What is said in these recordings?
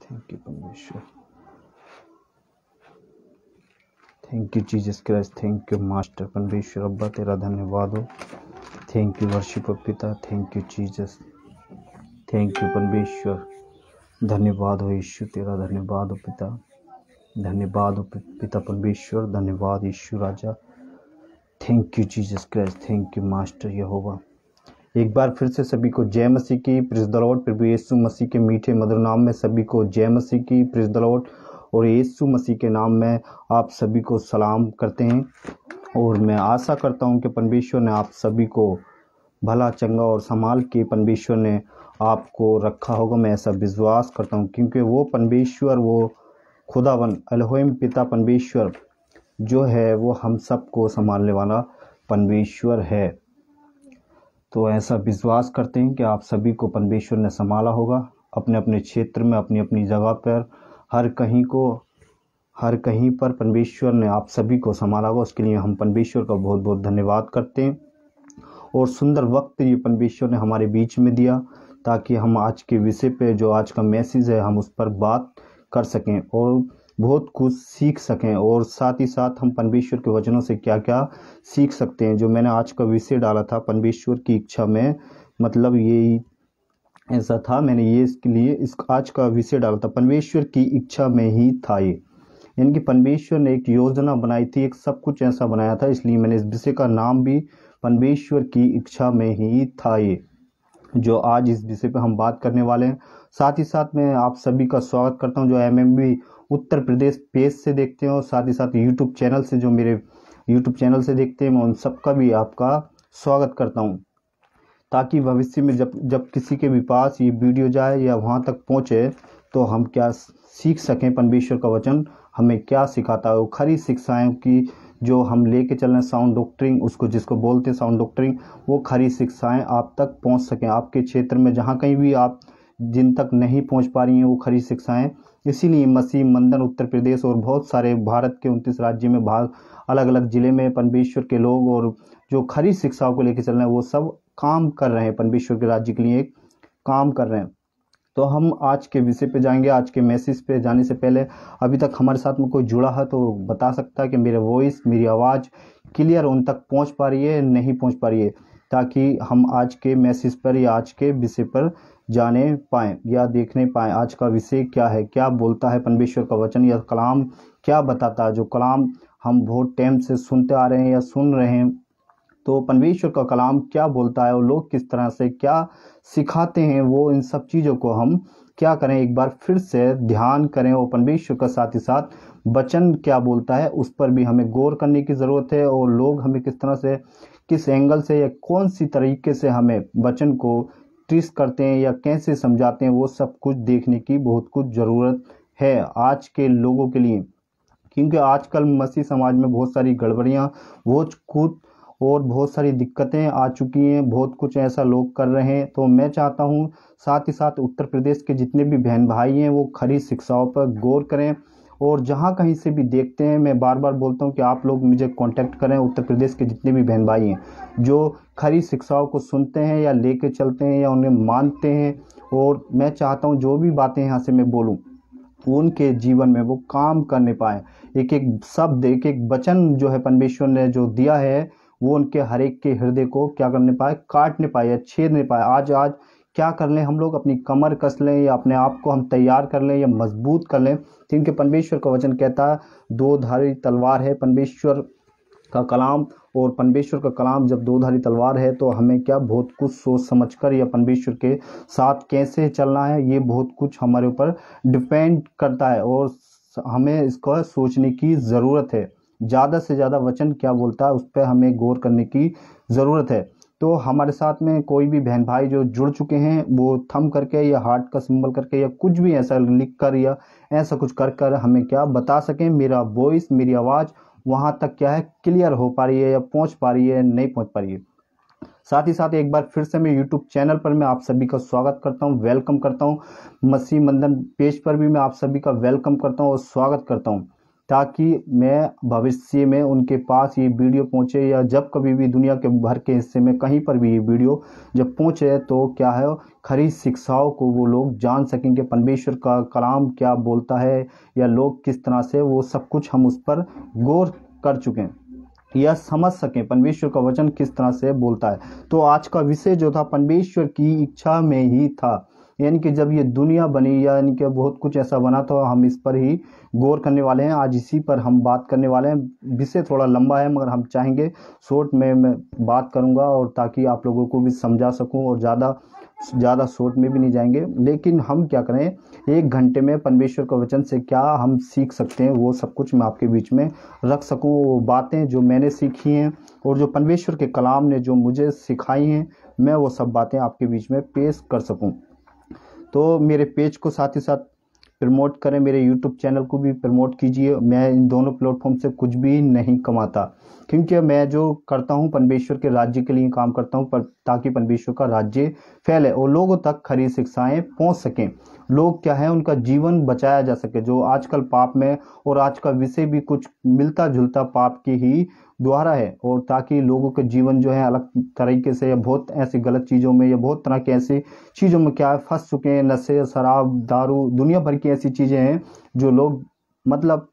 Thank you परमेश्वर, thank you Jesus Christ, thank you master परमेश्वर। अब्बा तेरा धन्यवाद हो। थैंक यू वर्शिप पिता, thank you Jesus, thank you परमेश्वर। धन्यवाद हो यीशु, तेरा धन्यवाद हो पिता, धन्यवाद हो पिता परमेश्वर, धन्यवाद यीशु राजा। Thank you Jesus Christ, thank you master यहोवा। एक बार फिर से सभी को जय मसीह की, प्रेज़ द लॉर्ड। प्रभु यीशु मसीह के मीठे मधुर नाम में सभी को जय मसीह की, प्रेज़ द लॉर्ड। और यीशु मसीह के नाम में आप सभी को सलाम करते हैं। और मैं आशा करता हूं कि परमेश्वर ने आप सभी को भला चंगा और संभाल के परमेश्वर ने आपको रखा होगा। मैं ऐसा विश्वास करता हूं, क्योंकि वो परमेश्वर, वो खुदावन एलोहिम पिता परमेश्वर जो है, वो हम सबको संभालने वाला परमेश्वर है। तो ऐसा विश्वास करते हैं कि आप सभी को परमेश्वर ने संभाला होगा अपने अपने क्षेत्र में, अपनी अपनी जगह पर, हर कहीं पर परमेश्वर ने आप सभी को संभाला होगा। उसके लिए हम परमेश्वर का बहुत बहुत धन्यवाद करते हैं। और सुंदर वक्त ये परमेश्वर ने हमारे बीच में दिया, ताकि हम आज के विषय पे, जो आज का मैसेज है, हम उस पर बात कर सकें और बहुत कुछ सीख सकें। और साथ ही साथ हम परमेश्वर के वचनों से क्या क्या सीख सकते हैं। जो मैंने आज का विषय डाला था परमेश्वर की इच्छा में, मतलब यही ऐसा था, मैंने ये इसके लिए इस आज का विषय डाला था, परमेश्वर की इच्छा में ही था ये। यानी कि परमेश्वर ने एक योजना बनाई थी, एक सब कुछ ऐसा बनाया था, इसलिए मैंने इस विषय का नाम भी परमेश्वर की इच्छा में ही था ये, जो आज इस विषय पे हम बात करने वाले हैं। साथ ही साथ मैं आप सभी का स्वागत करता हूं जो एमएमबी उत्तर प्रदेश पेज से देखते हैं, और साथ ही साथ यूट्यूब चैनल से, जो मेरे यूट्यूब चैनल से देखते हैं, मैं उन सबका भी आपका स्वागत करता हूं, ताकि भविष्य में जब किसी के भी पास ये वीडियो जाए या वहां तक पहुंचे, तो हम क्या सीख सकें। परमेश्वर का वचन हमें क्या सिखाता है, वो खरी शिक्षाएं की जो हम लेके चल रहे हैं, साउंड डॉक्ट्रिन, उसको जिसको बोलते हैं साउंड डॉक्ट्रिन, वो खरी शिक्षाएं आप तक पहुंच सकें, आपके क्षेत्र में जहां कहीं भी आप जिन तक नहीं पहुंच पा रही हैं वो खरी शिक्षाएं। इसीलिए मसीह मंदिर उत्तर प्रदेश और बहुत सारे भारत के 29 राज्य में अलग अलग जिले में परमेश्वर के लोग और जो खरी शिक्षाओं को लेकर चल रहे हैं, वो सब काम कर रहे हैं, परमेश्वर के राज्य के लिए काम कर रहे हैं। तो हम आज के विषय पे जाएंगे। आज के मैसेज पे जाने से पहले, अभी तक हमारे साथ में कोई जुड़ा है तो बता सकता है कि मेरे वॉइस, मेरी आवाज़ क्लियर उन तक पहुंच पा रही है, नहीं पहुंच पा रही है, ताकि हम आज के मैसेज पर या आज के विषय पर जाने पाएँ या देखने पाएँ। आज का विषय क्या है, क्या बोलता है परमेश्वर का वचन, या कलाम क्या बताता है, जो कलाम हम बहुत टाइम से सुनते आ रहे हैं या सुन रहे हैं। तो परमेश्वर का कलाम क्या बोलता है और लोग किस तरह से क्या सिखाते हैं, वो इन सब चीज़ों को हम क्या करें, एक बार फिर से ध्यान करें। और परमेश्वर का साथ ही साथ वचन क्या बोलता है, उस पर भी हमें गौर करने की ज़रूरत है। और लोग हमें किस तरह से, किस एंगल से या कौन सी तरीके से हमें वचन को ट्विस्ट करते हैं या कैसे समझाते हैं, वो सब कुछ देखने की बहुत कुछ ज़रूरत है आज के लोगों के लिए। क्योंकि आजकल मसीह समाज में बहुत सारी गड़बड़ियाँ, बहुत कुछ और बहुत सारी दिक्कतें आ चुकी हैं, बहुत कुछ ऐसा लोग कर रहे हैं। तो मैं चाहता हूं साथ ही साथ उत्तर प्रदेश के जितने भी बहन भाई हैं, वो खरी शिक्षाओं पर गौर करें। और जहां कहीं से भी देखते हैं, मैं बार बार बोलता हूं कि आप लोग मुझे कांटेक्ट करें। उत्तर प्रदेश के जितने भी बहन भाई हैं जो खरी शिक्षाओं को सुनते हैं या लेके चलते हैं या उन्हें मानते हैं, और मैं चाहता हूँ जो भी बातें यहाँ से मैं बोलूँ उनके जीवन में वो काम करने पाए। एक एक शब्द, एक एक वचन जो है परमेश्वर ने जो दिया है, वो उनके हर एक के हृदय को क्या करने पाए, काटने पाए या छेदने पाए। आज क्या कर लें हम लोग, अपनी कमर कस लें या अपने आप को हम तैयार कर लें या मजबूत कर लें। क्योंकि परमेश्वर का वचन कहता है दो धारी तलवार है परमेश्वर का कलाम, और परमेश्वर का कलाम जब दो धारी तलवार है, तो हमें क्या बहुत कुछ सोच समझकर या परमेश्वर के साथ कैसे चलना है, ये बहुत कुछ हमारे ऊपर डिपेंड करता है। और हमें इसका सोचने की ज़रूरत है, ज़्यादा से ज़्यादा वचन क्या बोलता है उस पर हमें गौर करने की ज़रूरत है। तो हमारे साथ में कोई भी बहन भाई जो जुड़ चुके हैं, वो थंब करके या हार्ट का सिंबल करके या कुछ भी ऐसा लिख कर या ऐसा कुछ कर कर हमें क्या बता सकें, मेरा वॉइस, मेरी आवाज़ वहाँ तक क्या है, क्लियर हो पा रही है या पहुँच पा रही है, नहीं पहुँच पा रही है। साथ ही साथ एक बार फिर से मैं यूट्यूब चैनल पर मैं आप सभी का स्वागत करता हूं, वेलकम करता हूं। मसीह मंदन पेज पर भी मैं आप सभी का वेलकम करता हूं और स्वागत करता हूं। ताकि मैं भविष्य में उनके पास ये वीडियो पहुंचे, या जब कभी भी दुनिया के भर के हिस्से में कहीं पर भी ये वीडियो जब पहुंचे तो क्या है, खरी शिक्षाओं को वो लोग जान सकेंगे, परमेश्वर का कलाम क्या बोलता है या लोग किस तरह से, वो सब कुछ हम उस पर गौर कर चुके हैं या समझ सकें परमेश्वर का वचन किस तरह से बोलता है। तो आज का विषय जो था परमेश्वर की इच्छा में ही था, यानी कि जब ये दुनिया बनी यानी कि बहुत कुछ ऐसा बना, तो हम इस पर ही गौर करने वाले हैं। आज इसी पर हम बात करने वाले हैं। विषय थोड़ा लंबा है मगर हम चाहेंगे शॉर्ट में मैं बात करूंगा, और ताकि आप लोगों को भी समझा सकूं, और ज़्यादा शॉर्ट में भी नहीं जाएंगे। लेकिन हम क्या करें, 1 घंटे में परमेश्वर का वचन से क्या हम सीख सकते हैं वो सब कुछ मैं आपके बीच में रख सकूं। वो बातें जो मैंने सीखी हैं और जो परमेश्वर के कलाम ने जो मुझे सिखाई हैं, मैं वो सब बातें आपके बीच में पेश कर सकूं। तो मेरे पेज को साथ ही साथ प्रमोट करें, मेरे यूट्यूब चैनल को भी प्रमोट कीजिए। मैं इन दोनों प्लेटफॉर्म से कुछ भी नहीं कमाता, क्योंकि मैं जो करता हूं परमेश्वर के राज्य के लिए काम करता हूं, ताकि परमेश्वर का राज्य फैले और लोगों तक खरी शिक्षाएं पहुंच सकें। लोग क्या है, उनका जीवन बचाया जा सके। जो आजकल पाप में, और आज का विषय भी कुछ मिलता जुलता पाप की ही द्वारा है, और ताकि लोगों के जीवन जो है अलग तरीके से या बहुत ऐसी गलत चीज़ों में या बहुत तरह की ऐसी चीज़ों में क्या है फंस चुके हैं, नशे, शराब, दारू, दुनिया भर की ऐसी चीज़ें हैं जो लोग मतलब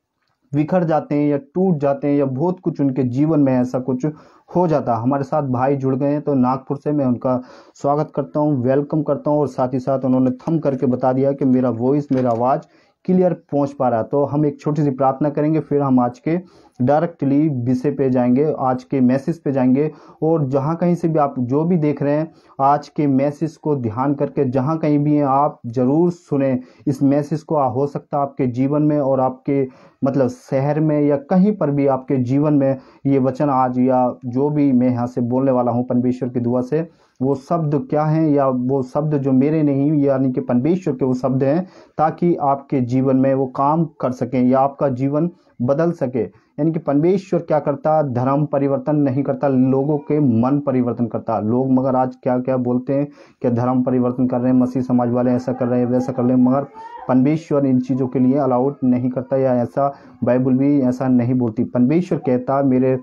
बिखर जाते हैं या टूट जाते हैं, या बहुत कुछ उनके जीवन में ऐसा कुछ हो जाता है। हमारे साथ भाई जुड़ गए हैं, तो नागपुर से मैं उनका स्वागत करता हूं, वेलकम करता हूं, और साथ ही साथ उन्होंने थम करके बता दिया कि मेरा वॉइस, मेरा आवाज़ क्लियर पहुंच पा रहा है। तो हम एक छोटी सी प्रार्थना करेंगे, फिर हम आज के डायरेक्टली विषय पे जाएंगे, आज के मैसेज पे जाएंगे। और जहां कहीं से भी आप जो भी देख रहे हैं, आज के मैसेज को ध्यान करके जहां कहीं भी हैं आप जरूर सुने इस मैसेज को। हो सकता है आपके जीवन में और आपके मतलब शहर में या कहीं पर भी आपके जीवन में ये वचन आज या जो भी मैं यहाँ से बोलने वाला हूँ परमेश्वर की दुआ से, वो शब्द क्या हैं, या वो शब्द जो मेरे नहीं यानी कि परमेश्वर के वो शब्द हैं, ताकि आपके जीवन में वो काम कर सकें या आपका जीवन बदल सके। यानी कि परमेश्वर क्या करता, धर्म परिवर्तन नहीं करता, लोगों के मन परिवर्तन करता। लोग मगर आज क्या क्या बोलते हैं कि धर्म परिवर्तन कर रहे हैं, मसीह समाज वाले ऐसा कर रहे हैं, वैसा कर रहे हैं, मगर परमेश्वर इन चीज़ों के लिए अलाउड नहीं करता, या ऐसा बाइबल भी ऐसा नहीं बोलती। परमेश्वर कहता मेरे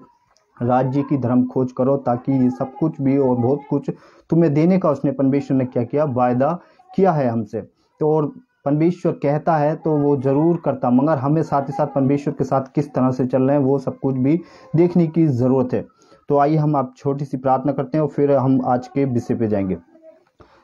राज्य की धर्म खोज करो, ताकि ये सब कुछ भी और बहुत कुछ तुम्हें देने का उसने परमेश्वर ने क्या किया, वायदा किया है हमसे। तो और परमेश्वर कहता है तो वो जरूर करता, मगर हमें साथ ही साथ परमेश्वर के साथ किस तरह से चल रहे हैं वो सब कुछ भी देखने की ज़रूरत है। तो आइए हम आप छोटी सी प्रार्थना करते हैं और फिर हम आज के विषय पे जाएंगे।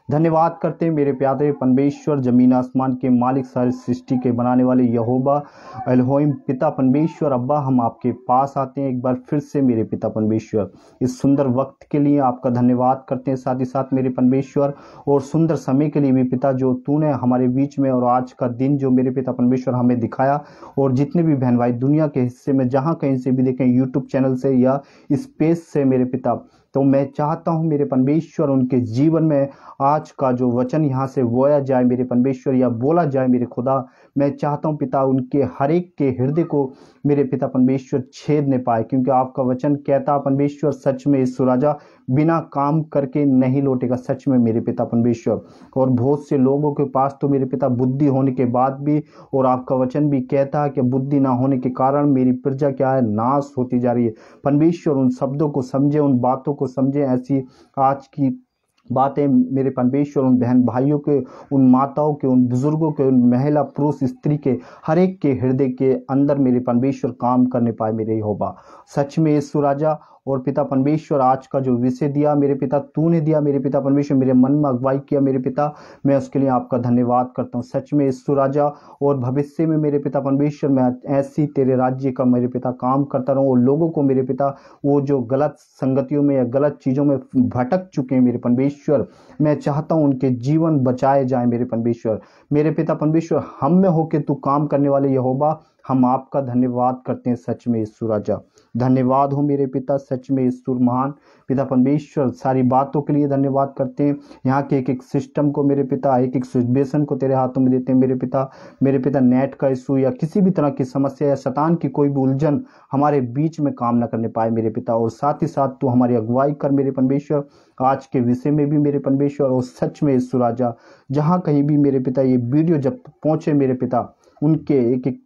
धन्यवाद करते हैं मेरे प्यारे परमेश्वर, जमीन आसमान के मालिक, सारी सृष्टि के बनाने वाले यहोवा एलोहिम पिता परमेश्वर। अब्बा हम आपके पास आते हैं एक बार फिर से मेरे पिता परमेश्वर, इस सुंदर वक्त के लिए आपका धन्यवाद करते हैं, साथ ही साथ मेरे परमेश्वर और सुंदर समय के लिए भी पिता जो तूने हमारे बीच में, और आज का दिन जो मेरे पिता परमेश्वर हमें दिखाया। और जितने भी बहन भाई दुनिया के हिस्से में जहाँ कहीं से भी देखें, यूट्यूब चैनल से या स्पेस से मेरे पिता, तो मैं चाहता हूं मेरे परमेश्वर उनके जीवन में आज का जो वचन यहाँ से बोया जाए मेरे परमेश्वर, या बोला जाए मेरे खुदा। मैं चाहता हूं पिता उनके हर एक के हृदय को मेरे पिता परमेश्वर छेदने पाए, क्योंकि आपका वचन कहता परमेश्वर सच में यीशु राजा बिना काम करके नहीं लौटेगा, सच में मेरे पिता परमेश्वर। और बहुत से लोगों के पास तो मेरे पिता बुद्धि होने के बाद भी, और आपका वचन भी कहता है कि बुद्धि ना होने के कारण मेरी प्रजा क्या है, नाश होती जा रही है। परमेश्वर उन शब्दों को समझे, उन बातों को समझे, ऐसी आज की बातें मेरे परमेश्वर उन बहन भाइयों के, उन माताओं के, उन बुजुर्गों के, उन महिला पुरुष स्त्री के हर एक के हृदय के अंदर मेरे परमेश्वर काम करने पाए मेरे यहोवा। सच में यीशु राजा और पिता परमेश्वर आज का जो विषय दिया मेरे पिता तूने दिया मेरे पिता परमेश्वर, मेरे मन में अगुवाई किया मेरे पिता, मैं उसके लिए आपका धन्यवाद करता हूँ। सच में यीशु राजा और भविष्य में मेरे पिता परमेश्वर मैं ऐसी तेरे राज्य का मेरे पिता काम करता रहूँ, और लोगों को मेरे पिता वो जो गलत संगतियों में या गलत चीज़ों में भटक चुके हैं मेरे परमेश्वर, मैं चाहता हूँ उनके जीवन बचाए जाए मेरे परमेश्वर। मेरे पिता परमेश्वर हम में होके तू काम करने वाले यहोवा, हम आपका धन्यवाद करते हैं। सच में यीशु राजा धन्यवाद हो मेरे पिता, सच में यीशु महान पिता परमेश्वर सारी बातों के लिए धन्यवाद करते हैं। यहाँ के एक एक सिस्टम को मेरे पिता, एक एक सिचुएशन को तेरे हाथों में देते हैं मेरे पिता। मेरे पिता नेट का इशू या किसी भी तरह की समस्या या शैतान की कोई भी उलझन हमारे बीच में काम न करने पाए मेरे पिता, और साथ ही साथ तू हमारी अगुवाई कर मेरे परमेश्वर आज के विषय में भी मेरे परमेश्वर। और सच में यीशु राजा जहाँ कहीं भी मेरे पिता ये वीडियो जब पहुँचे मेरे पिता, उनके एक एक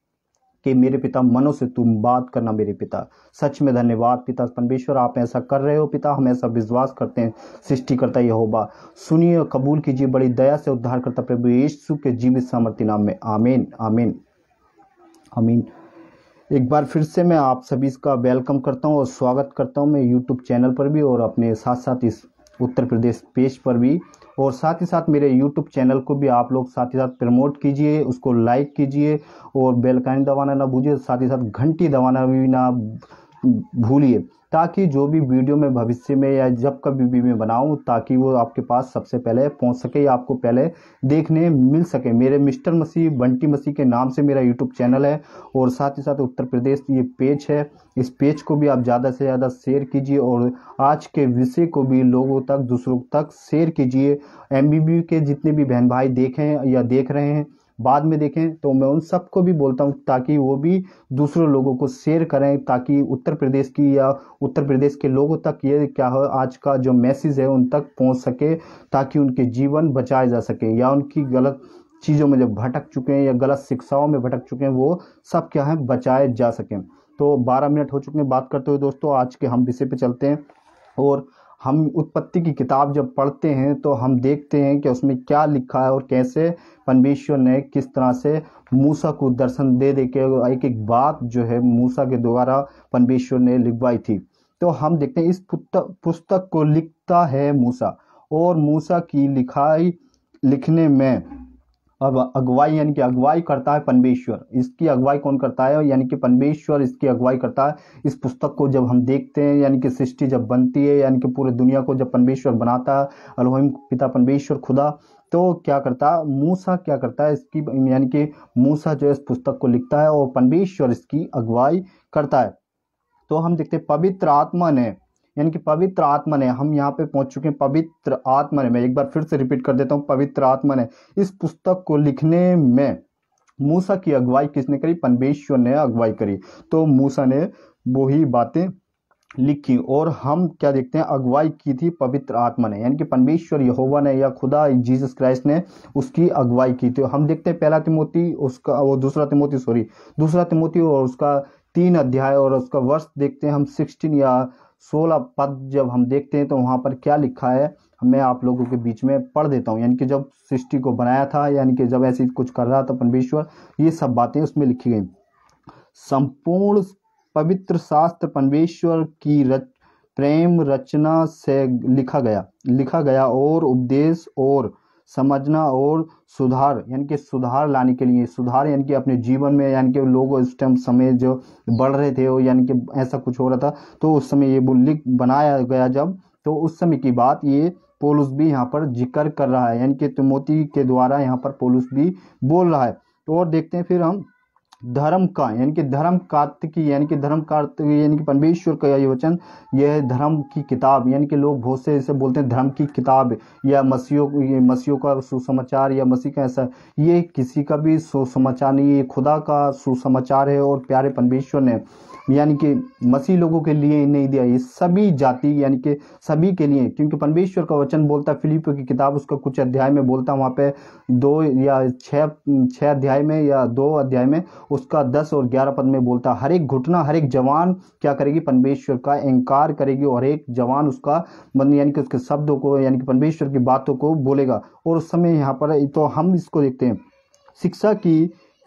कि मेरे पिता मनों से तुम बात करना मेरे पिता। सच में धन्यवाद पिता परमेश्वर, आप ऐसा कर रहे हो पिता, हम ऐसा विश्वास करते हैं। सृष्टिकर्ता यहोवा सुनिए और कबूल कीजिए, बड़ी दया से उद्धार करता प्रभु यीशु के जीवित सामर्थ्य नाम में, आमीन आमीन आमीन। एक बार फिर से मैं आप सभी का वेलकम करता हूं और स्वागत करता हूं मैं यूट्यूब चैनल पर भी और अपने साथ साथ इस उत्तर प्रदेश पेज पर भी, और साथ ही साथ मेरे यूट्यूब चैनल को भी आप लोग साथ ही साथ प्रमोट कीजिए, उसको लाइक कीजिए और बेल आइकन दबाना ना भूलिए, साथ ही साथ घंटी दबाना भी ना भूलिए, ताकि जो भी वीडियो मैं भविष्य में या जब कभी भी मैं बनाऊं ताकि वो आपके पास सबसे पहले पहुंच सके या आपको पहले देखने मिल सके। मेरे मिस्टर मसीह बंटी मसीह के नाम से मेरा यूट्यूब चैनल है और साथ ही साथ उत्तर प्रदेश ये पेज है। इस पेज को भी आप ज़्यादा से ज़्यादा शेयर कीजिए और आज के विषय को भी लोगों तक, दूसरों तक शेयर कीजिए। एमबीबी के जितने भी बहन भाई देखें या देख रहे हैं, बाद में देखें, तो मैं उन सबको भी बोलता हूं ताकि वो भी दूसरे लोगों को शेयर करें, ताकि उत्तर प्रदेश की या उत्तर प्रदेश के लोगों तक ये क्या है आज का जो मैसेज है उन तक पहुंच सके, ताकि उनके जीवन बचाए जा सके या उनकी गलत चीज़ों में जब भटक चुके हैं या गलत शिक्षाओं में भटक चुके हैं वो सब क्या है बचाए जा सकें। तो 12 मिनट हो चुके हैं बात करते हुए दोस्तों, आज के हम विषय पे चलते हैं। और हम उत्पत्ति की किताब जब पढ़ते हैं तो हम देखते हैं कि उसमें क्या लिखा है और कैसे परमेश्वर ने किस तरह से मूसा को दर्शन दे के एक एक बात जो है मूसा के द्वारा परमेश्वर ने लिखवाई थी। तो हम देखते हैं इस पुस्तक को लिखता है मूसा, और मूसा की लिखने में अब अगुवाई यानी कि अगुवाई करता है परमेश्वर। इसकी अगुवाई कौन करता है? यानी कि परमेश्वर इसकी अगुवाई करता है। इस पुस्तक को जब हम देखते हैं यानी कि सृष्टि जब बनती है, यानी कि पूरे दुनिया को जब परमेश्वर बनाता है, एलोहिम पिता परमेश्वर खुदा, तो क्या करता है मूसा, क्या करता है इसकी यानी कि मूसा जो है इस पुस्तक को लिखता है और परमेश्वर इसकी अगुवाई करता है। तो हम देखते हैं पवित्र आत्मा ने, यानी कि पवित्र आत्मा ने, हम यहाँ पे पहुंच चुके हैं। पवित्र आत्मा ने, मैं एक बार फिर से रिपीट कर देता हूँ, पवित्र आत्मा ने इस पुस्तक को लिखने में मूसा की अगुवाई किसने करी? परमेश्वर ने अगुवाई करी। तो मूसा ने वही बातें लिखी और हम क्या देखते हैं अगुवाई की थी पवित्र आत्मा ने, यानी कि परमेश्वर यहोवा ने या खुदा जीसस क्राइस्ट ने उसकी अगुवाई की थी। हम देखते हैं दूसरा तिमोथी और उसका 3 अध्याय और उसका वर्ष देखते हैं हम 16 या 16 पद जब हम देखते हैं तो वहां पर क्या लिखा है मैं आप लोगों के बीच में पढ़ देता हूं। यानी कि जब सृष्टि को बनाया था, यानी कि जब ऐसी कुछ कर रहा था परमेश्वर, ये सब बातें उसमें लिखी गई। संपूर्ण पवित्र शास्त्र परमेश्वर की प्रेम रचना से लिखा गया और उपदेश और समझना और सुधार, यानी कि सुधार लाने के लिए, सुधार यानी कि अपने जीवन में, यानी कि लोग उस टाइम समय जो बढ़ रहे थे और यानी कि ऐसा कुछ हो रहा था तो उस समय ये बनाया गया जब, तो उस समय की बात ये पौलुस भी यहाँ पर जिक्र कर रहा है, यानी कि तिमोथी के द्वारा यहाँ पर पौलुस भी बोल रहा है। तो और देखते हैं फिर हम धर्म का, यानी कि धर्म कार्तिकी, यानी कि परमेश्वर का ये वचन, यह धर्म की किताब, यानी कि लोग बहुत से इसे बोलते हैं धर्म की किताब या मसीहों का सुसमाचार या मसीह का ऐसा, ये किसी का भी सुसमाचार नहीं है, ये खुदा का सुसमाचार है। और प्यारे परमेश्वर ने यानी कि मसीह लोगों के लिए नहीं दिया, ये सभी जाति यानी कि सभी के लिए, क्योंकि परमेश्वर का वचन बोलता है फिलिपियों की किताब उसका कुछ अध्याय में बोलता है, वहाँ पे 2 या 6 अध्याय में या 2 अध्याय में उसका 10 और 11 पद में बोलता है हर एक घुटना, हर एक जवान क्या करेगी? परमेश्वर का इनकार करेगी और एक जवान उसका यानी कि उसके शब्दों को, यानी कि परमेश्वर की बातों को बोलेगा। और उस समय यहाँ पर तो हम इसको देखते हैं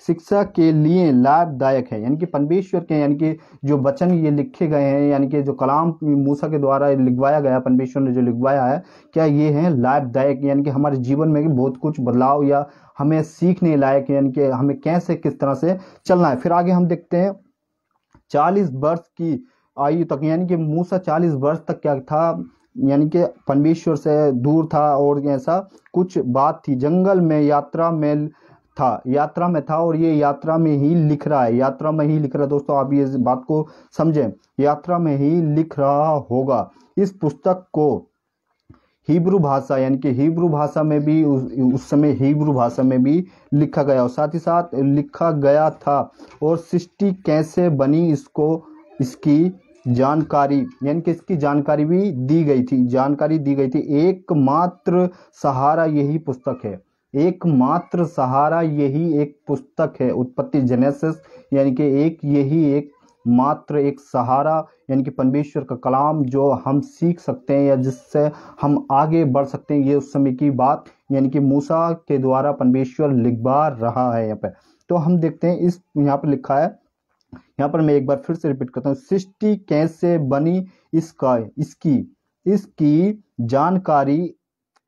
शिक्षा के लिए लाभदायक है, यानी कि परमेश्वर के, यानी कि जो वचन ये लिखे गए हैं, यानी कि जो कलाम मूसा के द्वारा लिखवाया गया, परमेश्वर ने जो लिखवाया है, क्या ये है लाभदायक, यानी कि हमारे जीवन में बहुत कुछ बदलाव या हमें सीखने लायक, यानी कि हमें कैसे किस तरह से चलना है। फिर आगे हम देखते हैं 40 वर्ष की आयु तक, यानी कि मूसा 40 वर्ष तक क्या था, यानी कि परमेश्वर से दूर था और ऐसा कुछ बात थी, जंगल में यात्रा में था और ये यात्रा में ही लिख रहा है। दोस्तों आप ये बात को समझें, यात्रा में ही लिख रहा होगा। इस पुस्तक को हिब्रू भाषा, यानी कि हिब्रू भाषा में भी उस समय हिब्रू भाषा में भी लिखा गया और साथ ही साथ लिखा गया था। और सृष्टि कैसे बनी इसकी जानकारी, यानी कि इसकी जानकारी भी दी गई थी, एकमात्र सहारा यही पुस्तक है। एकमात्र सहारा यही एक पुस्तक है, उत्पत्ति जेनेसिस, यानी कि यही एक मात्र एक सहारा, यानी कि परमेश्वर का कलाम जो हम सीख सकते हैं या जिससे हम आगे बढ़ सकते हैं। ये उस समय की बात यानी कि मूसा के द्वारा परमेश्वर लिखवा रहा है यहाँ पे। तो हम देखते हैं इस यहाँ पर लिखा है, यहाँ पर मैं एक बार फिर से रिपीट करता हूँ, सृष्टि कैसे बनी इसकी जानकारी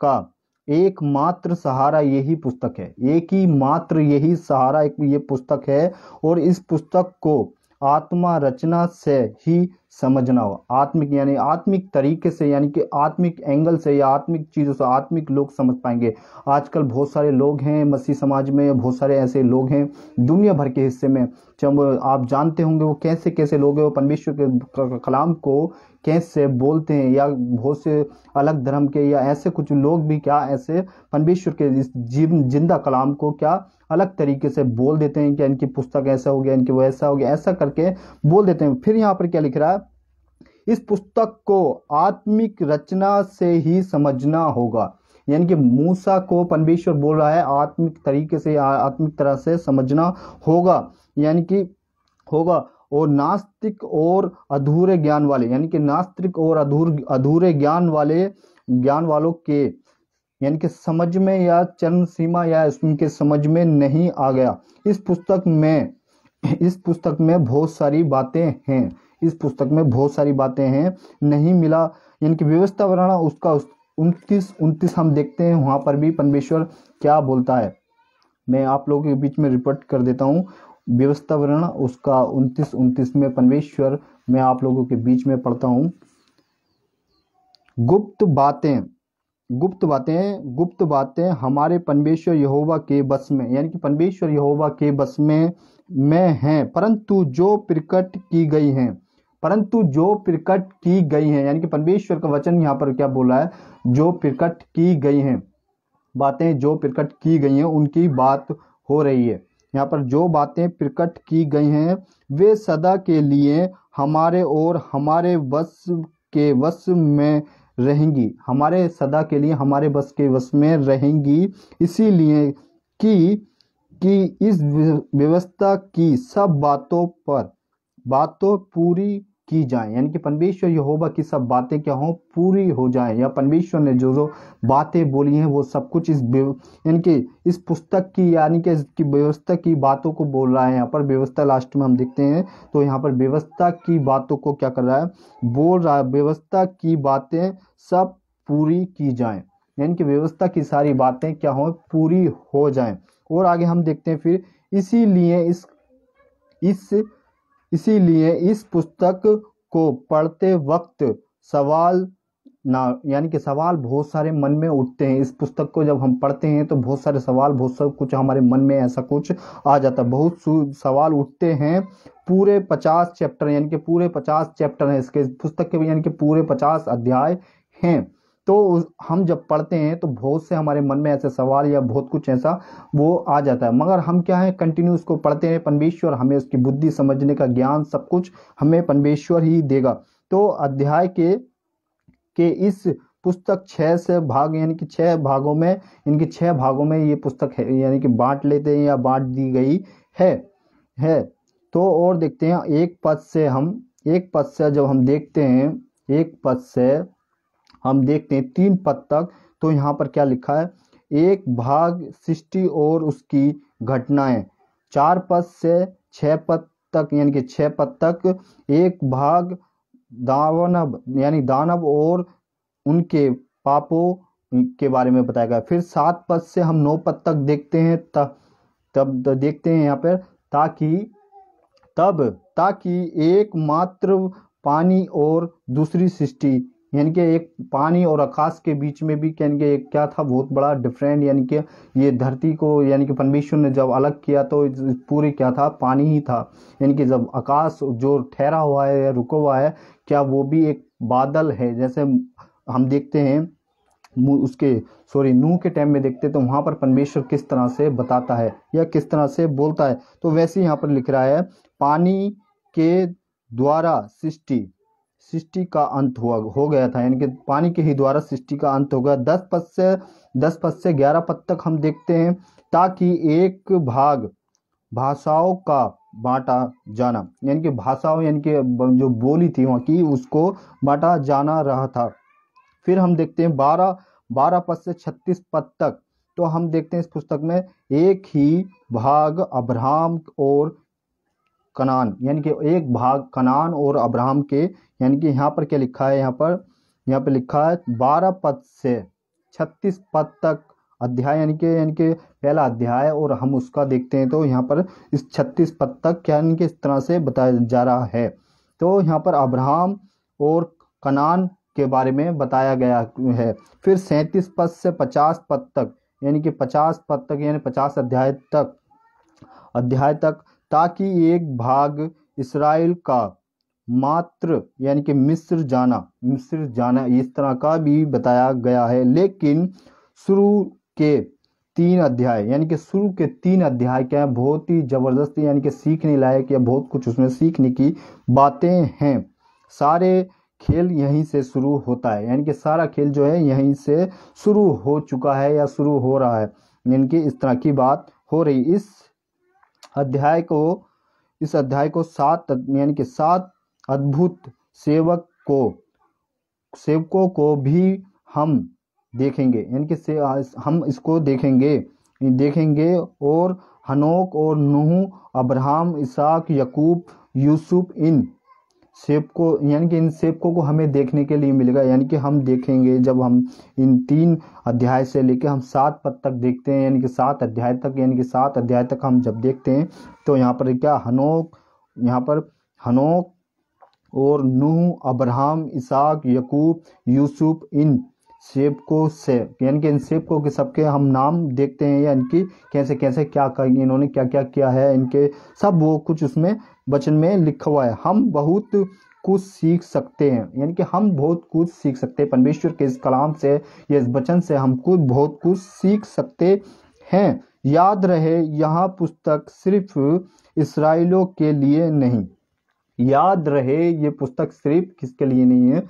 का एकमात्र सहारा यही पुस्तक है। एक ही मात्र यही सहारा एक ये पुस्तक है, और इस पुस्तक को आत्मा रचना से ही समझना हो, आत्मिक यानी आत्मिक तरीके से, यानी कि आत्मिक एंगल से या आत्मिक चीज़ों से आत्मिक लोग समझ पाएंगे। आजकल बहुत सारे लोग हैं मसीह समाज में, बहुत सारे ऐसे लोग हैं दुनिया भर के हिस्से में, जब आप जानते होंगे वो कैसे कैसे लोग हैं, वो परमेश्वर के कलाम को कैसे बोलते हैं, या बहुत से अलग धर्म के या ऐसे कुछ लोग भी क्या ऐसे परमेश्वर के इस जिंदा कलाम को क्या अलग तरीके से बोल देते हैं कि इनकी पुस्तक ऐसा हो गया, इनकी वो ऐसा हो गया, ऐसा करके बोल देते हैं। फिर यहाँ पर क्या लिख रहा है, इस पुस्तक को आत्मिक रचना से ही समझना होगा, यानी कि मूसा को परमेश्वर बोल रहा है आत्मिक तरीके से आत्मिक तरह से समझना होगा, यानी कि होगा। और नास्तिक और अधूरे ज्ञान वाले, यानी कि नास्तिक और अधूरे ज्ञान वालों के यानी कि समझ में या चरम सीमा या उनके समझ में नहीं आ गया। इस पुस्तक में बहुत सारी बातें हैं, इस पुस्तक में बहुत सारी बातें हैं नहीं मिला, यानी कि व्यवस्था वर्णन उसका 29 हम देखते हैं, वहां पर भी परमेश्वर क्या बोलता है। मैं आप लोगों के बीच में रिपोर्ट कर देता हूँ, व्यवस्था वर्णन उसका 29 में परमेश्वर मैं आप लोगों के बीच में पढ़ता हूँ। गुप्त बातें हमारे परमेश्वर यहोवा के बस में, यानी कि परमेश्वर यहोवा के बस में हैं, परंतु जो प्रकट की गई हैं, यानी कि परमेश्वर का वचन यहाँ पर क्या बोला है, जो प्रकट की गई हैं बातें, जो प्रकट की गई हैं उनकी बात हो रही है। यहाँ पर जो बातें प्रकट की गई हैं वे सदा के लिए हमारे और हमारे वश में रहेंगी, हमारे सदा के लिए हमारे बस के वश में रहेंगी, इसीलिए कि इस व्यवस्था की सब बातों पूरी की जाए, यानी कि परमेश्वर यहोवा की सब बातें क्या हो, पूरी हो जाए, या परमेश्वर ने जो बातें बोली हैं वो सब कुछ यानी कि इस पुस्तक की यानी कि इसकी व्यवस्था की बातों को बोल रहा है। यहाँ पर व्यवस्था लास्ट में हम देखते हैं, तो यहाँ पर व्यवस्था की बातों को क्या कर रहा है, बोल रहा है, व्यवस्था की बातें सब पूरी की जाएं, यानी कि व्यवस्था की सारी बातें क्या हो, पूरी हो जाएं। और आगे हम देखते हैं फिर, इसीलिए इस पुस्तक को पढ़ते वक्त सवाल बहुत सारे मन में उठते हैं। इस पुस्तक को जब हम पढ़ते हैं तो बहुत सारे सवाल, बहुत सब कुछ हमारे मन में ऐसा कुछ आ जाता है, बहुत सवाल उठते हैं। पूरे 50 चैप्टर, यानी कि पूरे 50 चैप्टर हैं इसके पुस्तक के, यानी कि पूरे 50 अध्याय हैं। तो हम जब पढ़ते हैं तो बहुत से हमारे मन में ऐसे सवाल या बहुत कुछ ऐसा वो आ जाता है, मगर हम क्या है कंटिन्यू उसको पढ़ते हैं, परमेश्वर हमें उसकी बुद्धि समझने का ज्ञान सब कुछ हमें परमेश्वर ही देगा। तो अध्याय के इस पुस्तक 6 से भाग, यानी कि 6 भागों में, इनके 6 भागों में ये पुस्तक है, यानी कि बांट लेते हैं या बांट दी गई है। तो और देखते हैं एक पद से जब हम देखते हैं, एक पद से हम देखते हैं 3 पद तक, तो यहाँ पर क्या लिखा है, एक भाग सृष्टि और उसकी घटनाएं, 4 पद से 6 पद तक, यानी कि 6 पद तक एक भाग दानव और उनके पापों के बारे में बताया गया। फिर 7 पद से हम 9 पद तक देखते हैं, तब देखते हैं यहाँ पर, ताकि एक मात्र पानी और दूसरी सृष्टि, यानी कि एक पानी और आकाश के बीच में भी क्या था, बहुत बड़ा डिफरेंट, यानी कि ये धरती को, यानी कि परमेश्वर ने जब अलग किया तो पूरे क्या था, पानी ही था, यानी कि जब आकाश जो ठहरा हुआ है या रुका हुआ है, क्या वो भी एक बादल है। जैसे हम देखते हैं नूह के टाइम में देखते तो वहां पर परमेश्वर किस तरह से बताता है या किस तरह से बोलता है, तो वैसे यहाँ पर लिख रहा है, पानी के द्वारा सृष्टि का अंत हो गया था, यानी कि पानी के ही द्वारा सृष्टि का अंत हो गया। 10 पद से 11 पद तक हम देखते हैं, ताकि एक भाग भाषाओं का बांटा जाना, यानी कि भाषाओं यानी कि जो बोली थी वहाँ की उसको बांटा जाना रहा था। फिर हम देखते हैं 12 पद से 36 पद तक, तो हम देखते हैं इस पुस्तक में एक ही भाग अब्राहम और कनान, यानी कि एक भाग कनान और अब्राहम के, यानी कि यहाँ पर क्या लिखा है, यहाँ पर लिखा है 12 पद से 36 पद तक अध्याय, यानी कि पहला अध्याय, और हम उसका देखते हैं तो यहाँ पर इस 36 पद तक क्या यानी कि इस तरह से बताया जा रहा है। तो यहाँ पर अब्राहम और कनान के बारे में बताया गया है। फिर 37 पद से 50 पद तक, यानी कि 50 पद तक यानी 50 अध्याय तक, ताकि एक भाग इस्राएल का मात्र यानी कि मिस्र जाना इस तरह का भी बताया गया है। लेकिन शुरू के 3 अध्याय, यानी कि शुरू के 3 अध्याय क्या है, बहुत ही जबरदस्त, यानी कि सीखने लायक या बहुत कुछ उसमें सीखने की बातें हैं। सारे खेल यहीं से शुरू होता है, यानी कि सारा खेल जो है यहीं से शुरू हो चुका है या शुरू हो रहा है, यानी कि इस तरह की बात हो रही। इस अध्याय को 7 यानी कि 7 अद्भुत सेवकों को भी हम देखेंगे, यानी कि हम इसको देखेंगे और हनोक और नूह, अब्राहम, इसहाक, याकूब, यूसुफ, इन सेवकों को हमें देखने के लिए मिलेगा, यानी कि हम देखेंगे जब हम इन 3 अध्याय से लेकर हम 7 पद तक देखते हैं, यानी कि 7 अध्याय तक, यानी कि 7 अध्याय तक हम जब देखते हैं तो यहाँ पर हनोक और नूह, अब्राहम, इसहाक, याकूब, यूसुफ, इन सेवकों से, यानी कि इन सेवकों के सबके हम नाम देखते हैं, यानी कि कैसे कैसे क्या इन्होंने क्या क्या किया है, इनके सब वो कुछ उसमें वचन में लिखा हुआ है। हम बहुत कुछ सीख सकते हैं, यानी कि हम बहुत कुछ सीख सकते हैं परमेश्वर के इस कलाम से या इस वचन से, हम बहुत कुछ सीख सकते हैं। याद रहे, यह पुस्तक सिर्फ इस्राएलियों के लिए नहीं, याद रहे ये पुस्तक सिर्फ किसके लिए नहीं है,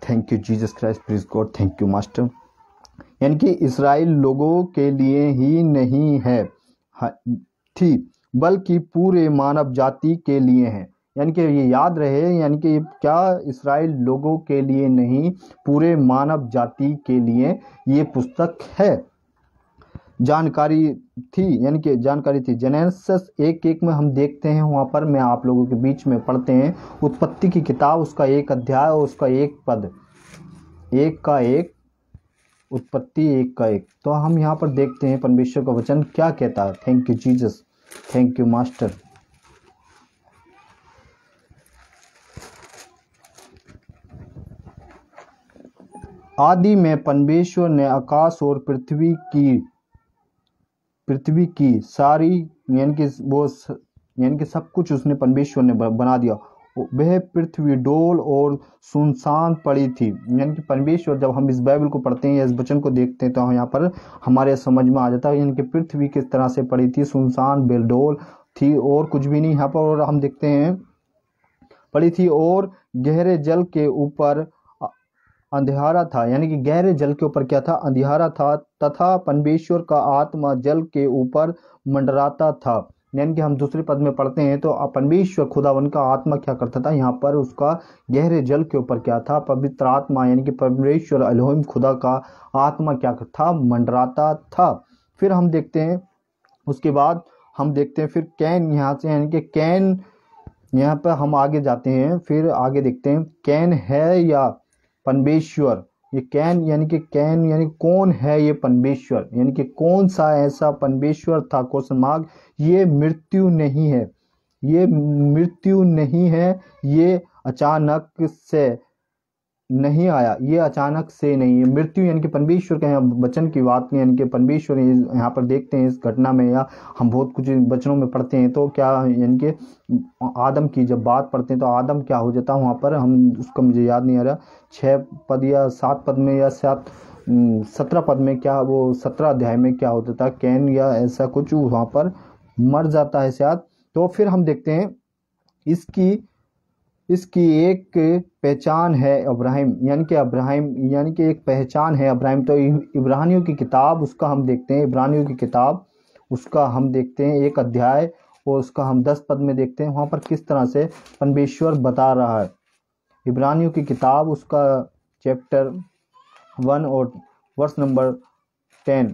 thank you Jesus Christ, please God, thank you master, यानी कि इस्राएल लोगों के लिए ही नहीं है थी, बल्कि पूरे मानव जाति के लिए है। यानी कि ये याद रहे, यानी कि क्या इस्राएल लोगों के लिए नहीं, पूरे मानव जाति के लिए ये पुस्तक है। जानकारी थी जेनेसिस 1:1 में हम देखते हैं, वहाँ पर मैं आप लोगों के बीच में पढ़ते हैं, उत्पत्ति की किताब उसका 1 अध्याय और उसका 1 पद, 1 का 1, उत्पत्ति 1 का 1। तो हम यहाँ पर देखते हैं परमेश्वर का वचन क्या कहता है। Thank you Jesus, thank you master. आदि में परमेश्वर ने आकाश और पृथ्वी की सारी यानी कि सब कुछ उसने परमेश्वर ने बना दिया। वह पृथ्वी डोल और सुनसान पड़ी थी, यानी कि परमेश्वर, जब हम इस बाइबल को पढ़ते हैं या इस वचन को देखते हैं तो यहाँ पर हमारे समझ में आ जाता है, यानी कि पृथ्वी किस तरह से पड़ी थी, सुनसान बेलडोल थी और कुछ भी नहीं यहाँ पर। और हम देखते हैं पड़ी थी और गहरे जल के ऊपर अंधियारा था, यानी कि गहरे जल के ऊपर क्या था, अंधियारा था, तथा परमेश्वर का आत्मा जल के ऊपर मंडराता था। यानी कि हम दूसरे पद में पढ़ते हैं तो परमेश्वर खुदावन का आत्मा क्या करता था, यहाँ पर उसका गहरे जल के ऊपर क्या था, पवित्र आत्मा यानी कि परमेश्वर एलोहिम खुदा का आत्मा क्या था, मंडराता था। फिर हम देखते हैं, उसके बाद हम देखते हैं फिर कैन, यहाँ से यानी कि कैन, यहाँ पर हम आगे जाते हैं, फिर आगे देखते हैं कैन है या परमेश्वर। ये कैन यानी कौन है ये परमेश्वर, यानी कि कौन सा ऐसा परमेश्वर था, क्वेश्चन मार्क। ये मृत्यु नहीं है, ये अचानक से नहीं आया, ये अचानक से नहीं है। मृत्यु यानी कि परमेश्वर के यहाँ वचन की बात नहीं, यानी कि परमेश्वर यहाँ पर देखते हैं इस घटना में, या हम बहुत कुछ वचनों में पढ़ते हैं तो क्या, यानी कि आदम की जब बात पढ़ते हैं तो आदम क्या हो जाता है वहाँ पर, हम उसका मुझे याद नहीं आ रहा, 6 पद या 7 पद में या 17 पद में, क्या वो 17 अध्याय में क्या होता था, कैन या ऐसा कुछ वहाँ पर मर जाता है शायद। तो फिर हम देखते हैं इसकी एक पहचान है इब्राहिम, यानी कि इब्राहिम यानी कि एक पहचान है इब्राहिम। तो इब्रानियों की किताब उसका हम देखते हैं, इब्रानियों की किताब उसका हम देखते हैं 1 अध्याय और उसका हम 10 पद में देखते हैं, वहाँ पर किस तरह से परमेश्वर बता रहा है। इब्रानियों की किताब उसका चैप्टर 1 और वर्स नंबर 10।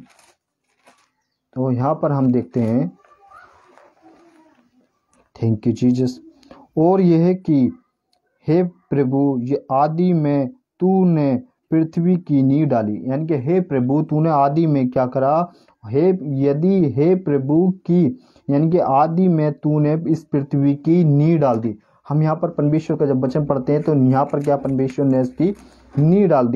तो यहाँ पर हम देखते हैं, थैंक यू जीसस। और यह है कि हे प्रभु, ये आदि में तूने पृथ्वी की नींव डाली, यानी कि हे प्रभु तूने आदि में क्या करा, हे प्रभु की, यानी कि आदि में तूने इस पृथ्वी की नींव डाल दी। हम यहाँ पर परमेश्वर का जब वचन पढ़ते हैं तो यहाँ पर क्या परमेश्वर ने इसकी नींव डाल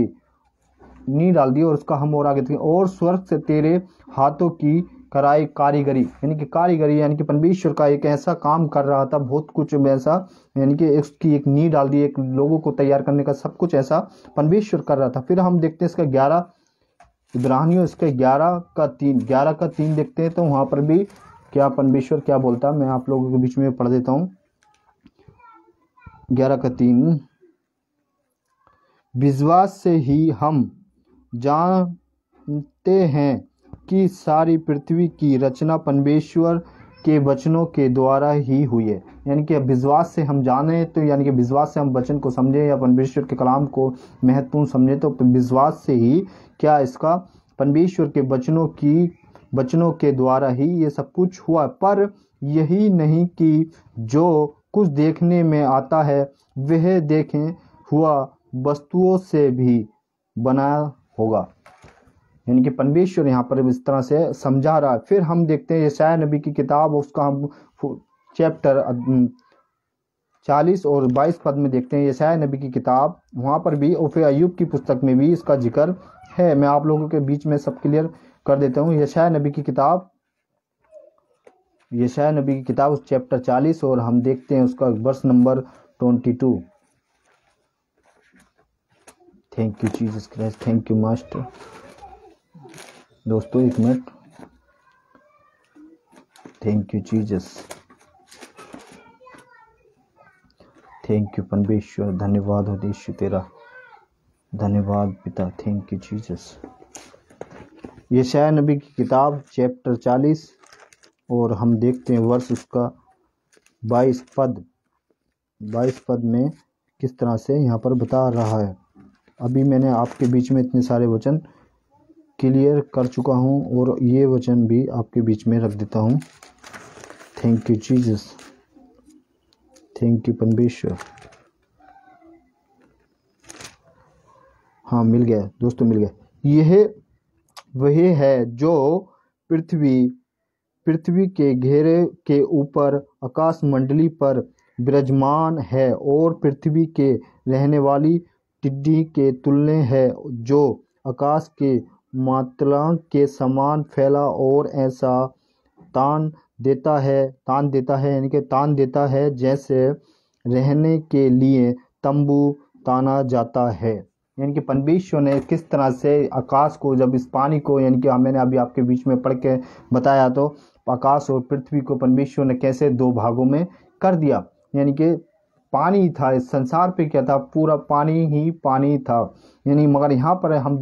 दी और उसका हम और आगे देखें। और स्वर्ग से तेरे हाथों की कराई कारीगरी, यानी कि परमेश्वर का एक ऐसा काम कर रहा था, बहुत कुछ ऐसा, यानी कि उसकी एक नींव डाल दी, एक लोगों को तैयार करने का सब कुछ ऐसा परमेश्वर कर रहा था। फिर हम देखते हैं इसका 11 इब्रानियों इसका 11 का 3 देखते हैं, तो वहाँ पर भी क्या परमेश्वर क्या बोलता है, मैं आप लोगों के बीच में पढ़ देता हूँ। 11 का 3, विश्वास से ही हम जानते हैं कि सारी पृथ्वी की रचना परमेश्वर के वचनों के द्वारा ही हुई है। यानी कि विश्वास से हम जाने, तो यानी कि विश्वास से हम वचन को समझें या परमेश्वर के कलाम को महत्वपूर्ण समझें, तो विश्वास से ही क्या इसका परमेश्वर के वचनों के द्वारा ही ये सब कुछ हुआ। पर यही नहीं कि जो कुछ देखने में आता है वह देखें हुआ वस्तुओं से भी बना होगा, यानी कि परमेश्वर यहाँ पर इस तरह से समझा रहा है। फिर हम देखते हैं यशायाह नबी की किताब, उसका हम चैप्टर 40 और 22 पद में देखते हैं यशायाह नबी की किताब, वहाँ पर भी, और फिर अय्यूब की पुस्तक में भी इसका जिक्र है। मैं आप लोगों के बीच में सब क्लियर कर देता हूँ। यशायाह नबी की किताब उस चैप्टर 40 और हम देखते हैं उसका verse number 22। Thank you Jesus Christ, thank you master. दोस्तों 1 minute, thank you Jesus, thank you परमेश्वर, धन्यवाद हो यीशु तेरा, धन्यवाद पिता, थैंक यू जीसस। यशायाह नबी की किताब चैप्टर 40 और हम देखते हैं वर्ष उसका 22 पद में किस तरह से यहाँ पर बता रहा है। अभी मैंने आपके बीच में इतने सारे वचन क्लियर कर चुका हूँ और ये वचन भी आपके बीच में रख देता हूँ। Thank you Jesus, thank you परमेश्वर। हाँ मिल गया दोस्तों, मिल गया। यह वही है जो पृथ्वी के घेरे के ऊपर आकाश मंडली पर विराजमान है और पृथ्वी के रहने वाली टिड्डी के तुल्य है, जो आकाश के मातला के समान फैला और ऐसा तान देता है, यानी कि तान देता है जैसे रहने के लिए तंबू ताना जाता है। यानी कि परमेश्वर ने किस तरह से आकाश को, जब इस पानी को, यानी कि मैंने अभी आपके बीच में पढ़ के बताया, तो आकाश और पृथ्वी को परमेश्वर ने कैसे 2 भागों में कर दिया। यानी कि पानी था, इस संसार पे क्या था, पूरा पानी ही पानी था। यानी मगर यहाँ पर हम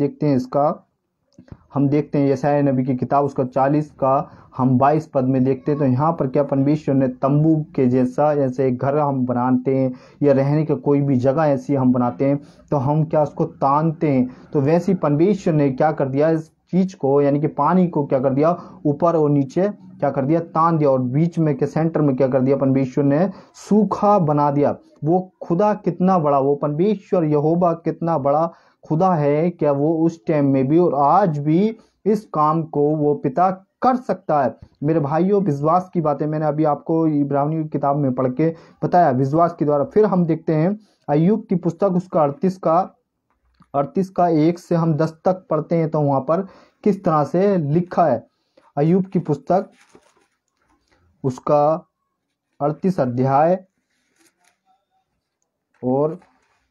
देखते हैं यशायाह नबी की किताब उसका 40 का हम 22 पद में देखते हैं, तो यहाँ पर क्या परमेश्वर ने तंबू के जैसा, जैसे एक घर हम बनाते हैं या रहने की कोई भी जगह ऐसी हम बनाते हैं तो हम क्या उसको तानते हैं, तो वैसे परमेश्वर ने क्या कर दिया, इस चीज को यानी कि पानी को क्या कर दिया, ऊपर और नीचे क्या कर दिया, तान दिया, और बीच में के सेंटर में क्या कर दिया, परमेश्वर ने सूखा बना दिया। वो खुदा कितना बड़ा, वो परमेश्वर यहोवा कितना बड़ा खुदा है, क्या वो उस टाइम में भी और आज भी इस काम को वो पिता कर सकता है। मेरे भाइयों, विश्वास की बातें मैंने अभी आपको इब्रानियों की किताब में पढ़ के बताया, विश्वास के द्वारा। फिर हम देखते हैं अय्यूब की पुस्तक उसका 38 का 1 से हम 10 तक पढ़ते हैं, तो वहां पर किस तरह से लिखा है। अय्यूब की पुस्तक उसका 38 अध्याय और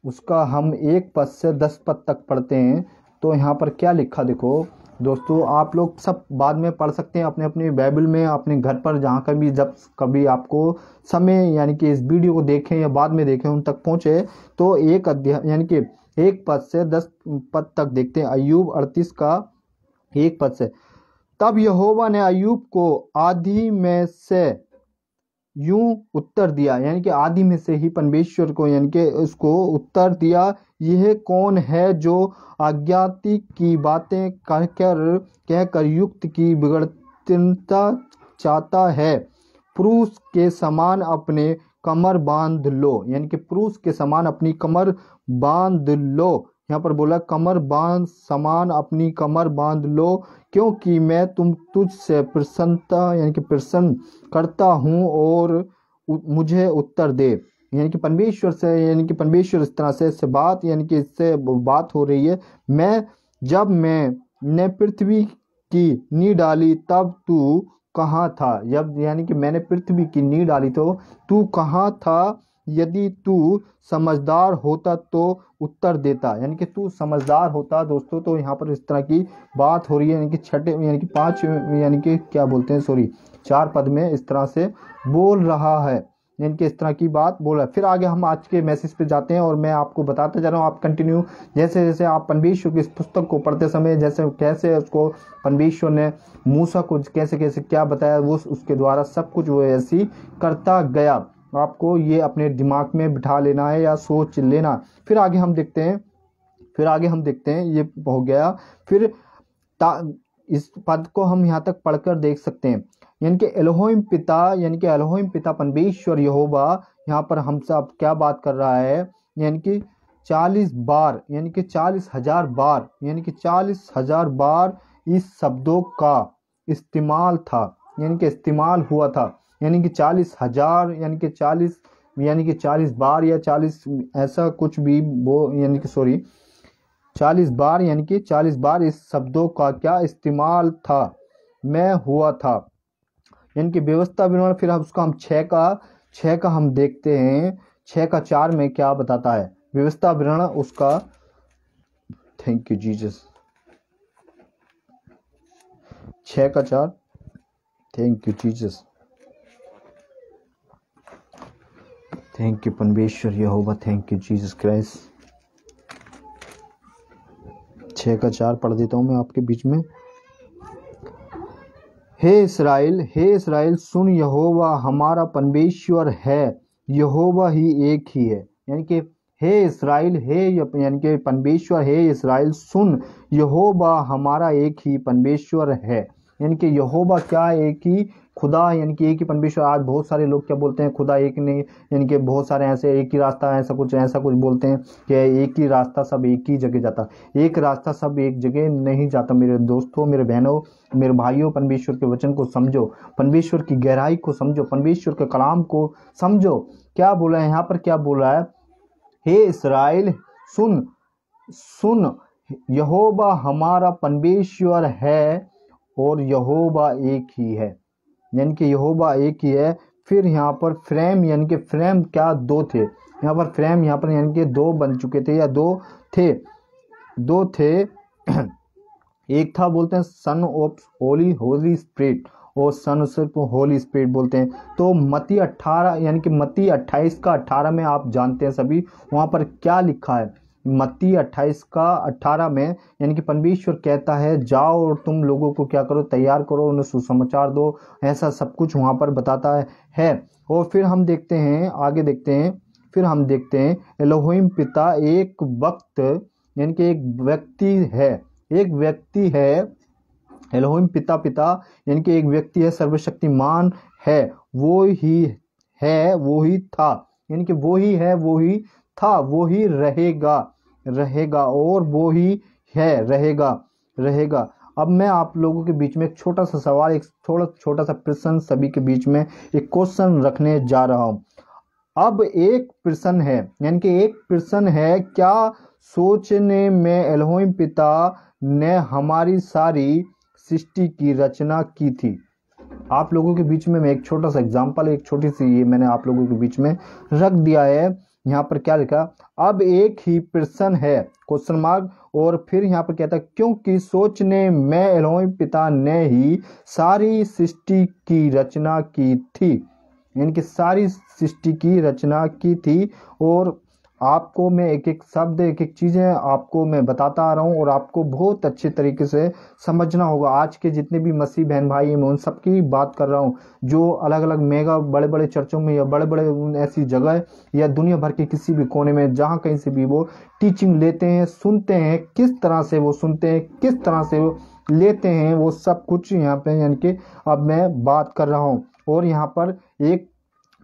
उसका हम 1 पद से 10 पद तक पढ़ते हैं, तो यहाँ पर क्या लिखा देखो। दोस्तों आप लोग सब बाद में पढ़ सकते हैं अपने अपने बाइबल में, अपने घर पर, जहाँ कभी जब कभी आपको समय यानी कि इस वीडियो को देखें या बाद में देखें उन तक पहुँचे, तो एक अध्याय यानी कि 1 पद से 10 पद तक देखते हैं। अय्यूब 38 का 1 पद से। तब यहोवा ने अय्यूब को आदि में से यूं उत्तर दिया, यानी कि आदि में से ही परमेश्वर को यानी कि उसको उत्तर दिया, यह कौन है जो अज्ञाति की बातें कहकर युक्त की बिगड़ता चाहता है। पुरुष के समान अपने कमर बांध लो, यानी कि पुरुष के समान अपनी कमर बांध लो। यहाँ पर बोला कमर बांध, समान अपनी कमर बांध लो, क्योंकि मैं तुझसे प्रसन्नता यानी कि प्रसन्न करता हूँ और मुझे उत्तर दे। यानी कि परमेश्वर से, यानी कि परमेश्वर इस तरह से बात, यानी कि इससे बात हो रही है। जब मैंने पृथ्वी की नींव डाली तब तू कहाँ था? जब यानी कि मैंने पृथ्वी की नींव डाली तो तू कहाँ था? यदि तू समझदार होता तो उत्तर देता, यानी कि तू समझदार होता। दोस्तों तो यहाँ पर इस तरह की बात हो रही है, यानी कि छठे यानी कि 5 यानी कि क्या बोलते हैं, सॉरी 4 पद में इस तरह से बोल रहा है, यानी कि इस तरह की बात बोल रहा है। फिर आगे हम आज के मैसेज पे जाते हैं और मैं आपको बताते जा रहा हूँ, आप कंटिन्यू जैसे जैसे आप परमेश्वर की इस पुस्तक को पढ़ते समय जैसे कैसे उसको परमेश्वर ने मूसा को कैसे कैसे क्या बताया, वो उसके द्वारा सब कुछ वो ऐसी करता गया। आपको ये अपने दिमाग में बिठा लेना है या सोच लेना। फिर आगे हम देखते हैं ये हो गया। फिर इस पद को हम यहाँ तक पढ़कर देख सकते हैं, यानी कि एलोहिम पिता परमेश्वर यहोवा यहाँ पर हमसे अब क्या बात कर रहा है, यानी कि 40 बार, यानी कि 40,000 बार, यानी कि 40,000 बार इस शब्दों का इस्तेमाल था, यानी कि इस्तेमाल हुआ था। यानी कि 40,000 यानी कि 40 बार या 40 ऐसा कुछ भी वो, यानी कि सॉरी 40 बार, यानी कि 40 बार इस शब्दों का क्या इस्तेमाल था, मैं हुआ था। यानी कि व्यवस्था विवरण। फिर हम उसका हम 6 का हम देखते हैं, 6 का 4 में क्या बताता है व्यवस्था विवरण उसका। Thank you Jesus. 6 का 4, thank you Jesus, thank you परमेश्वर यहोवा, थैंक यू जीसस क्राइस्ट। 6 का 4 पढ़ देता हूँ मैं आपके बीच में। हे इस्राएल सुन, यहोवा हमारा परमेश्वर है, यहोवा ही एक ही है। यानी कि हे इस्राएल, यानी कि परमेश्वर, हे इस्राएल सुन, यहोवा हमारा एक ही परमेश्वर है। यानी कि यहोवा क्या, एक ही खुदा, यानी कि एक ही परमेश्वर। आज बहुत सारे लोग क्या बोलते हैं, खुदा एक नहीं, यानी कि बहुत सारे ऐसे एक ही रास्ता, ऐसा कुछ बोलते हैं कि एक ही रास्ता सब एक ही जगह जाता। एक रास्ता सब एक जगह नहीं जाता। मेरे दोस्तों, मेरे बहनों, मेरे भाइयों, परमेश्वर के वचन को समझो, परमेश्वर की गहराई को समझो, परमेश्वर के कलाम को समझो। क्या बोला है यहाँ पर, क्या बोला है, हे इस्राएल सुन, यहोवा हमारा परमेश्वर है और यहोवा एक ही है। यानी कि यहोवा एक ही है। फिर यहाँ पर फ्रेम, यानी कि फ्रेम क्या, 2 थे यहाँ पर, फ्रेम यहाँ पर यानी कि 2 बन चुके थे या 2 थे। एक था बोलते हैं सन ऑफ होली स्पिरिट, और सन सिर्फ होली स्पिरिट बोलते हैं। तो मत्ती 18 यानी कि मत्ती 28 का 18 में आप जानते हैं सभी, वहाँ पर क्या लिखा है, मत्ती 28 का 18 में, यानी कि परमेश्वर कहता है जाओ और तुम लोगों को क्या करो, तैयार करो, उन्हें सुसमाचार दो, ऐसा सब कुछ वहाँ पर बताता है। और फिर हम देखते हैं, आगे देखते हैं, फिर हम देखते हैं एलोहिम पिता एक वक्त, यानी कि एक व्यक्ति है, एलोहिम पिता यानी कि एक व्यक्ति है, सर्वशक्तिमान है, वो ही था, यानी कि वो ही है, वो ही था, वो ही रहेगा और वो ही है, रहेगा। अब मैं आप लोगों के बीच में एक छोटा सा सवाल, एक छोटा सा प्रश्न सभी के बीच में एक क्वेश्चन रखने जा रहा हूं। अब एक प्रश्न है, यानी कि एक प्रश्न है, क्या सोचने में एलोहिम पिता ने हमारी सारी सृष्टि की रचना की थी? आप लोगों के बीच में मैं एक छोटा सा एग्जांपल, एक छोटी सी ये मैंने आप लोगों के बीच में रख दिया है। यहाँ पर क्या लिखा, अब एक ही प्रश्न है क्वेश्चन मार्क, और फिर यहाँ पर कहता है क्योंकि सोचने में एलोहिम पिता ने ही सारी सृष्टि की रचना की थी, यानी कि सारी सृष्टि की रचना की थी। और आपको मैं एक एक शब्द एक एक चीज़ें आपको मैं बताता आ रहा हूँ और आपको बहुत अच्छे तरीके से समझना होगा। आज के जितने भी मसीह बहन भाई हैं मैं उन सबकी बात कर रहा हूँ जो अलग अलग मेगा बड़े बड़े चर्चों में या बड़े बड़े ऐसी जगह या दुनिया भर के किसी भी कोने में जहाँ कहीं से भी वो टीचिंग लेते हैं, सुनते हैं, किस तरह से वो सुनते हैं, किस तरह से वो लेते हैं, वो सब कुछ यहाँ पे यानी कि अब मैं बात कर रहा हूँ। और यहाँ पर एक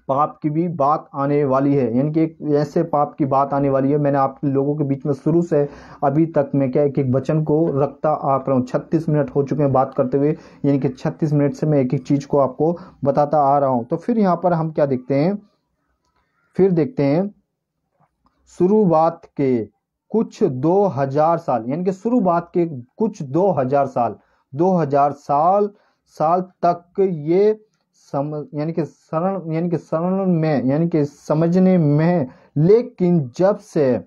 पाप की भी बात आने वाली है, यानी कि एक ऐसे पाप की बात आने वाली है। मैंने आप लोगों के बीच में शुरू से अभी तक मैं क्या एक एक वचन को रखता आ रहा हूँ। 36 मिनट हो चुके हैं बात करते हुए, यानी कि 36 मिनट से मैं एक एक चीज को आपको बताता आ रहा हूँ। तो फिर यहाँ पर हम क्या देखते हैं, फिर देखते हैं शुरुआत के कुछ 2000 साल, यानी कि शुरुआत के कुछ 2000 साल तक ये यानी कि सरल में यानी कि समझने में, लेकिन जब से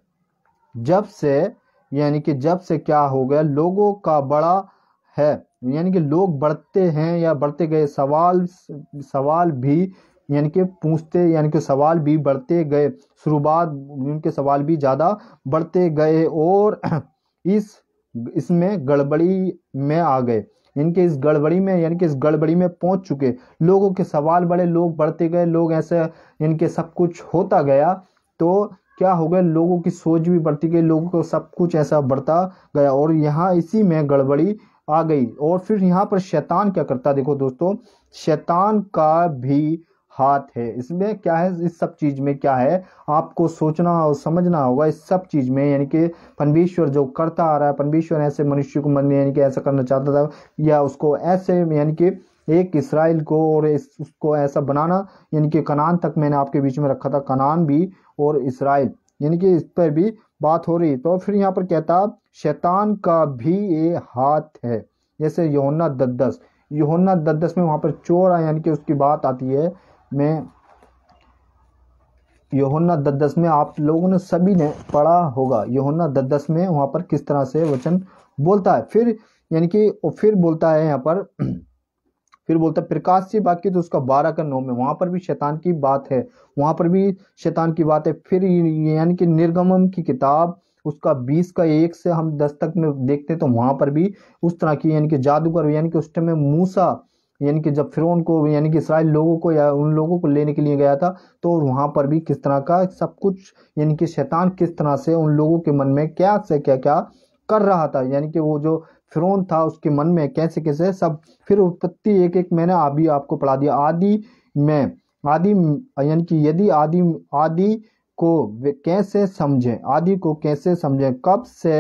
जब से क्या हो गया, लोगों का बड़ा है, यानी कि लोग बढ़ते हैं या बढ़ते गए, सवाल भी यानी कि पूछते, यानी कि सवाल भी बढ़ते गए, शुरुआत उनके सवाल भी ज़्यादा बढ़ते गए और इसमें गड़बड़ी में आ गए, इनके इस गड़बड़ी में यानी कि इस गड़बड़ी में पहुंच चुके। लोगों के सवाल बड़े, लोग बढ़ते गए, लोग ऐसे इनके सब कुछ होता गया, तो क्या हो गया, लोगों की सोच भी बढ़ती गई, लोगों को सब कुछ ऐसा बढ़ता गया और यहाँ इसी में गड़बड़ी आ गई। और फिर यहाँ पर शैतान क्या करता, देखो दोस्तों, शैतान का भी हाथ है इसमें। क्या है, इस सब चीज में क्या है, आपको सोचना और समझना होगा इस सब चीज में, यानी कि परमेश्वर जो करता आ रहा है, परमेश्वर ऐसे मनुष्य को मन में यानी कि ऐसा करना चाहता था, या उसको ऐसे यानी कि एक इसराइल को और उसको ऐसा बनाना, यानी कि कनान तक मैंने आपके बीच में रखा था, कनान भी और इसराइल, यानी कि इस पर भी बात हो रही। तो फिर यहाँ पर कहता शैतान का भी ये हाथ है, जैसे यूहन्ना 10:10 में वहां पर चोर यानी कि उसकी बात आती है। मैं यूहन्ना 10:10 में आप लोगों ने सभी ने पढ़ा होगा, यूहन्ना 10:10 में वहां पर किस तरह से वचन बोलता है। फिर यानी कि फिर बोलता है यहाँ पर फिर बोलता है प्रकाश से बाकी तो उसका 12:9 में वहां पर भी शैतान की बात है, वहां पर भी शैतान की बात है। फिर यानी कि निर्गमन की किताब उसका 20:1 से हम 10 तक में देखते हैं, तो वहां पर भी उस तरह की यानी कि जादूगर, यानी कि उस टाइम में मूसा, यानी कि जब फिरौन को यानी कि इसराइल लोगों को या उन लोगों को लेने के लिए गया था, तो वहां पर भी किस तरह का सब कुछ, यानी कि शैतान किस तरह से उन लोगों के मन में क्या से क्या क्या कर रहा था, यानी कि वो जो फिरौन था उसके मन में कैसे कैसे सब। फिर उत्पत्ति एक एक मैंने अभी आपको पढ़ा दिया। आदि यानी कि यदि आदि को कैसे समझें, आदि को कैसे समझें, कब से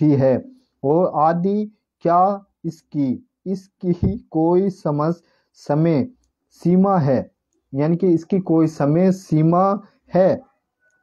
ही है, और आदि क्या इसकी ही कोई समय सीमा है, यानी कि इसकी कोई समय सीमा है,